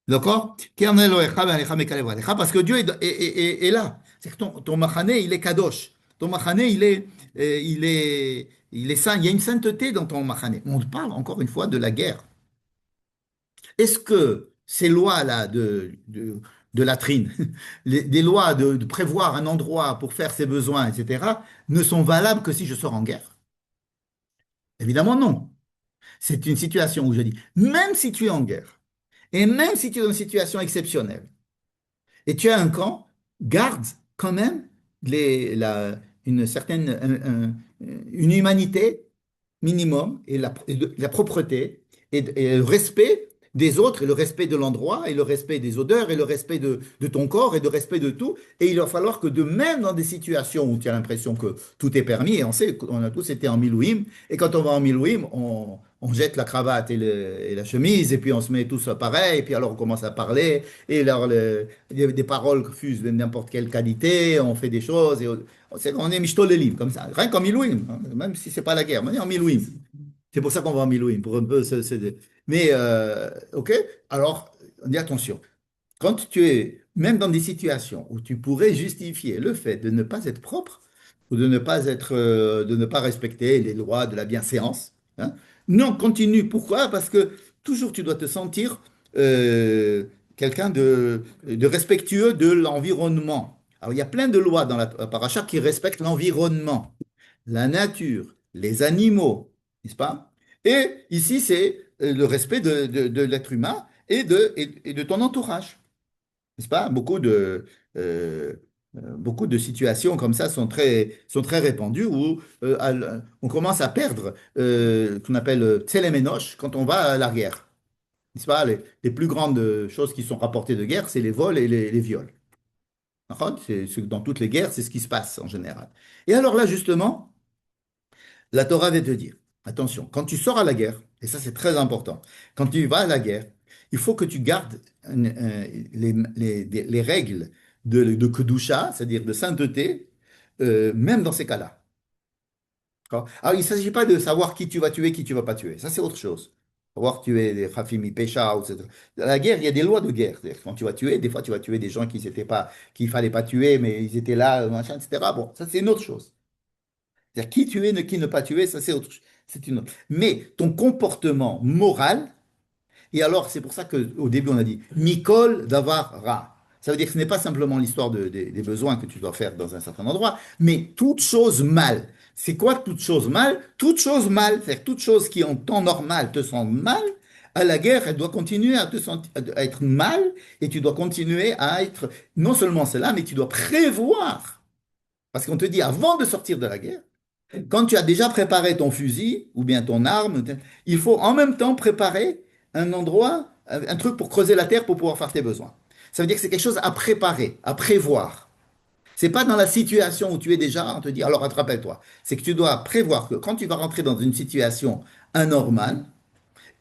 D'accord? Parce que Dieu est là. C'est que ton machané, il est kadosh. Ton machané, il est saint. Il y a une sainteté dans ton machané. On parle encore une fois de la guerre. Est-ce que ces lois-là de latrine, des lois de prévoir un endroit pour faire ses besoins, etc., ne sont valables que si je sors en guerre? Évidemment, non. C'est une situation où je dis, même si tu es en guerre, et même si tu es dans une situation exceptionnelle, et tu as un camp, garde quand même une certaine une humanité minimum et la propreté et le respect des autres et le respect de l'endroit et le respect des odeurs et le respect de ton corps et le respect de tout. Et il va falloir que de même dans des situations où tu as l'impression que tout est permis, et on sait qu'on a tous été en milouim, et quand on va en milouim, on jette la cravate et la chemise, et puis on se met tous pareil, et puis alors on commence à parler, et alors il y a des paroles fusent de n'importe quelle qualité, on fait des choses, et on est mishtolelim, comme ça, rien qu'en milouim, hein, même si c'est pas la guerre, on est en milouim. C'est pour ça qu'on va en milouim, pour un peu mais, ok, alors, on dit attention, quand tu es, même dans des situations où tu pourrais justifier le fait de ne pas être propre, ou de ne pas respecter les lois de la bienséance, hein, non, continue. Pourquoi? Parce que toujours tu dois te sentir quelqu'un de respectueux de l'environnement. Alors, il y a plein de lois dans la paracha qui respectent l'environnement, la nature, les animaux, n'est-ce pas? Et ici, c'est le respect de l'être humain et de ton entourage, n'est-ce pas? Beaucoup de situations comme ça sont très répandues où on commence à perdre ce qu'on appelle tselemenosh quand on va à la guerre. N'est-ce pas? Les plus grandes choses qui sont rapportées de guerre, c'est les vols et les viols. D'accord. Dans toutes les guerres, c'est ce qui se passe en général. Et alors là, justement, la Torah va te dire, attention, quand tu sors à la guerre, et ça c'est très important, quand tu vas à la guerre, il faut que tu gardes les règles de Kedusha, c'est-à-dire de sainteté, même dans ces cas-là. D'accord. Alors il ne s'agit pas de savoir qui tu vas tuer, qui tu ne vas pas tuer, ça c'est autre chose. Avoir tué des Khafimi Pécha, etc. Dans la guerre, il y a des lois de guerre. C'est-à-dire que quand tu vas tuer, des fois tu vas tuer des gens qu'il fallait pas tuer, mais ils étaient là, machin, etc. Bon, ça c'est une autre chose. C'est-à-dire qui tuer, qui ne pas tuer, ça c'est autre chose. C'est une autre. Mais ton comportement moral, et alors, c'est pour ça qu'au début, on a dit Mikol davar ra. Ça veut dire que ce n'est pas simplement l'histoire des besoins que tu dois faire dans un certain endroit, mais toute chose mal. C'est quoi toute chose mal? Toute chose mal, c'est-à-dire toute chose qui en temps normal te sent mal, à la guerre, elle doit continuer à être mal, et tu dois continuer à être, non seulement cela, mais tu dois prévoir. Parce qu'on te dit, avant de sortir de la guerre, quand tu as déjà préparé ton fusil ou bien ton arme, il faut en même temps préparer un endroit, un truc pour creuser la terre pour pouvoir faire tes besoins. Ça veut dire que c'est quelque chose à préparer, à prévoir. C'est pas dans la situation où tu es déjà, on te dit, alors rappelle-toi. C'est que tu dois prévoir que quand tu vas rentrer dans une situation anormale,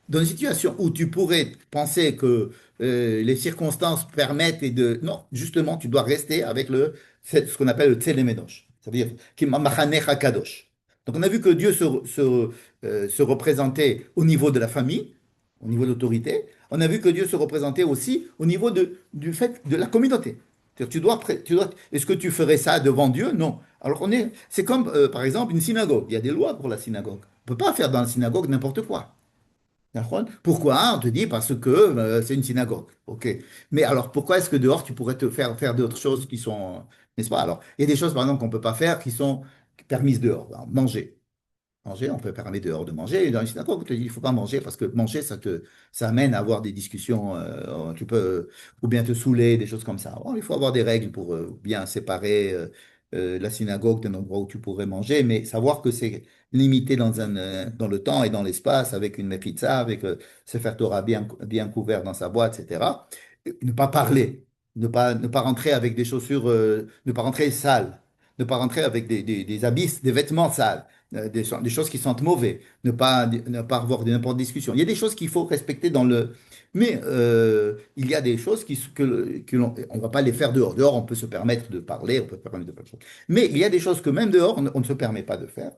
dans une situation où tu pourrais penser que les circonstances permettent et de... Non, justement, tu dois rester avec ce qu'on appelle le Tselémédosh. Ça veut dire Machanech Kadosh. Donc on a vu que Dieu se représentait au niveau de la famille, au niveau de l'autorité. On a vu que Dieu se représentait aussi au niveau du fait de la communauté. C'est-à-dire, est-ce que tu ferais ça devant Dieu? Non. Alors c'est comme par exemple une synagogue. Il y a des lois pour la synagogue. On ne peut pas faire dans la synagogue n'importe quoi. D'accord. Pourquoi? On te dit parce que c'est une synagogue. OK. Mais alors, pourquoi est-ce que dehors, tu pourrais te faire d'autres choses qui sont, n'est-ce pas? Alors, il y a des choses, par exemple, qu'on ne peut pas faire qui sont permises dehors. Alors, manger. Manger, on peut permettre dehors de manger. Et dans les synagogues, on te dit, il ne faut pas manger parce que manger, ça amène à avoir des discussions. Tu peux, ou bien te saouler, des choses comme ça. Bon, il faut avoir des règles pour bien séparer la synagogue d'un endroit où tu pourrais manger, mais savoir que c'est limité dans le temps et dans l'espace avec une pizza, avec Sefer Torah bien couvert dans sa boîte, etc. Ne pas parler, ne pas rentrer avec des chaussures, ne pas rentrer sales, ne pas rentrer avec des habits, des vêtements sales des choses qui sentent mauvais, ne pas avoir n'importe discussion. Il y a des choses qu'il faut respecter dans le... Mais il y a des choses on ne va pas les faire dehors. Dehors, on peut se permettre de parler, on peut se permettre de faire des choses. Mais il y a des choses que même dehors, on ne se permet pas de faire.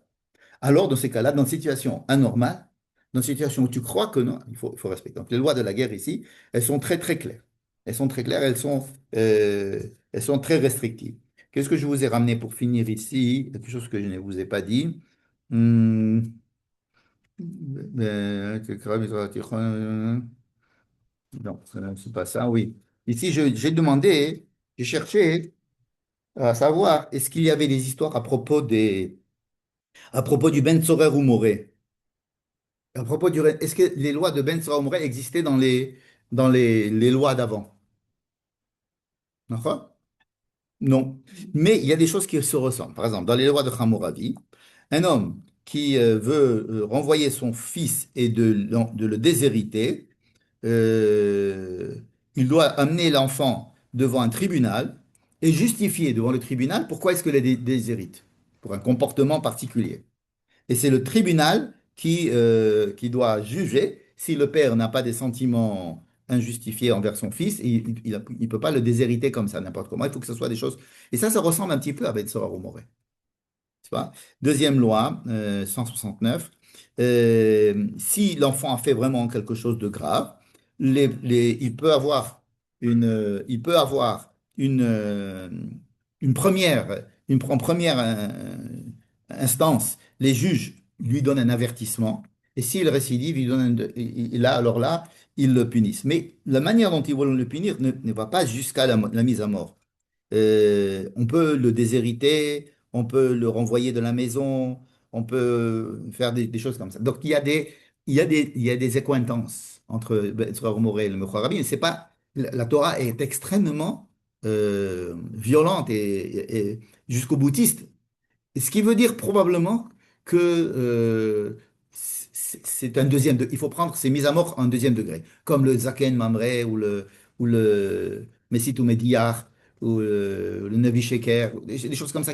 Alors, dans ces cas-là, dans une situation anormale, dans une situation où tu crois que non, il faut respecter. Donc, les lois de la guerre ici, elles sont très, très claires. Elles sont très claires, elles sont très restrictives. Qu'est-ce que je vous ai ramené pour finir ici? Quelque chose que je ne vous ai pas dit. Hmm, non, c'est pas ça, oui. Ici, j'ai demandé, j'ai cherché à savoir, est-ce qu'il y avait des histoires à propos du Ben Tzorer ou Moré? Est-ce que les lois de Ben Sora Omré existaient dans les lois d'avant? D'accord. Non. Mais il y a des choses qui se ressemblent. Par exemple, dans les lois de Hammurabi, un homme qui veut renvoyer son fils et de le déshériter, euh, il doit amener l'enfant devant un tribunal et justifier devant le tribunal pourquoi est-ce que le déshérite, pour un comportement particulier. Et c'est le tribunal qui doit juger si le père n'a pas des sentiments injustifiés envers son fils, il ne peut pas le déshériter comme ça, n'importe comment. Il faut que ce soit des choses. Et ça ressemble un petit peu à Ben Sora Moré. Tu vois. Deuxième loi, 169. Si l'enfant a fait vraiment quelque chose de grave, il peut avoir une en première instance, les juges lui donnent un avertissement, et s'il récidive, alors là, ils le punissent. Mais la manière dont ils vont le punir ne va pas jusqu'à la mise à mort. On peut le déshériter, on peut le renvoyer de la maison, on peut faire des choses comme ça. Donc il y a des accointances entre Ezra Moré et le Mechorabi, mais c'est pas, la Torah est extrêmement violente et jusqu'au boutiste. Ce qui veut dire probablement que c'est un il faut prendre ces mises à mort en deuxième degré, comme le Zaken Mamré ou le Messit ou Mediyar ou le Navi Sheker, des choses comme ça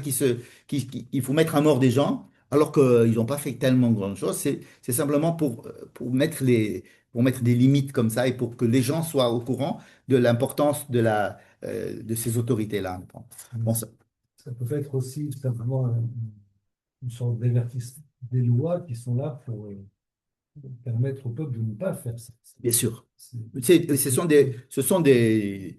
il faut mettre à mort des gens alors qu'ils n'ont pas fait tellement grande chose. C'est simplement pour mettre des limites comme ça et pour que les gens soient au courant de l'importance de ces autorités-là. Bon, Ça peut être aussi simplement une sorte d'avertissement des lois qui sont là permettre au peuple de ne pas faire ça. Bien sûr. C'est- Ce sont des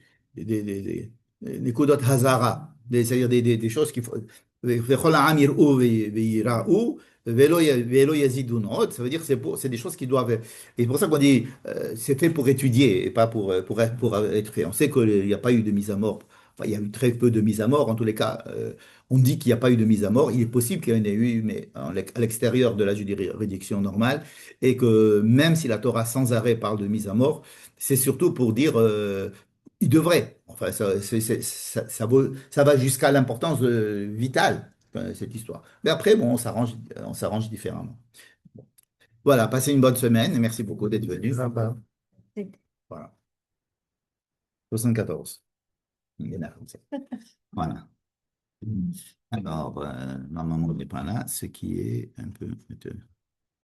Nikodot Hazara, c'est-à-dire des choses qu'il faut. וכל העם יראו וייראו, ולא יזידון עוד, ça veut dire que c'est des choses qui doivent. Et c'est pour ça qu'on dit c'est fait pour étudier et pas pour être fait. On sait qu'il n'y a pas eu de mise à mort. Enfin, il y a eu très peu de mise à mort. En tous les cas, on dit qu'il n'y a pas eu de mise à mort. Il est possible qu'il y en ait eu, mais à l'extérieur de la juridiction normale. Et que même si la Torah sans arrêt parle de mise à mort, c'est surtout pour dire il devrait. Enfin, ça va jusqu'à l'importance vitale, cette histoire. Mais après, bon, on s'arrange différemment. Voilà, passez une bonne semaine et merci beaucoup d'être venu. Voilà. 74. Il est là, comme ça. Voilà. Alors, normalement, on n'est pas là, ce qui est un peu.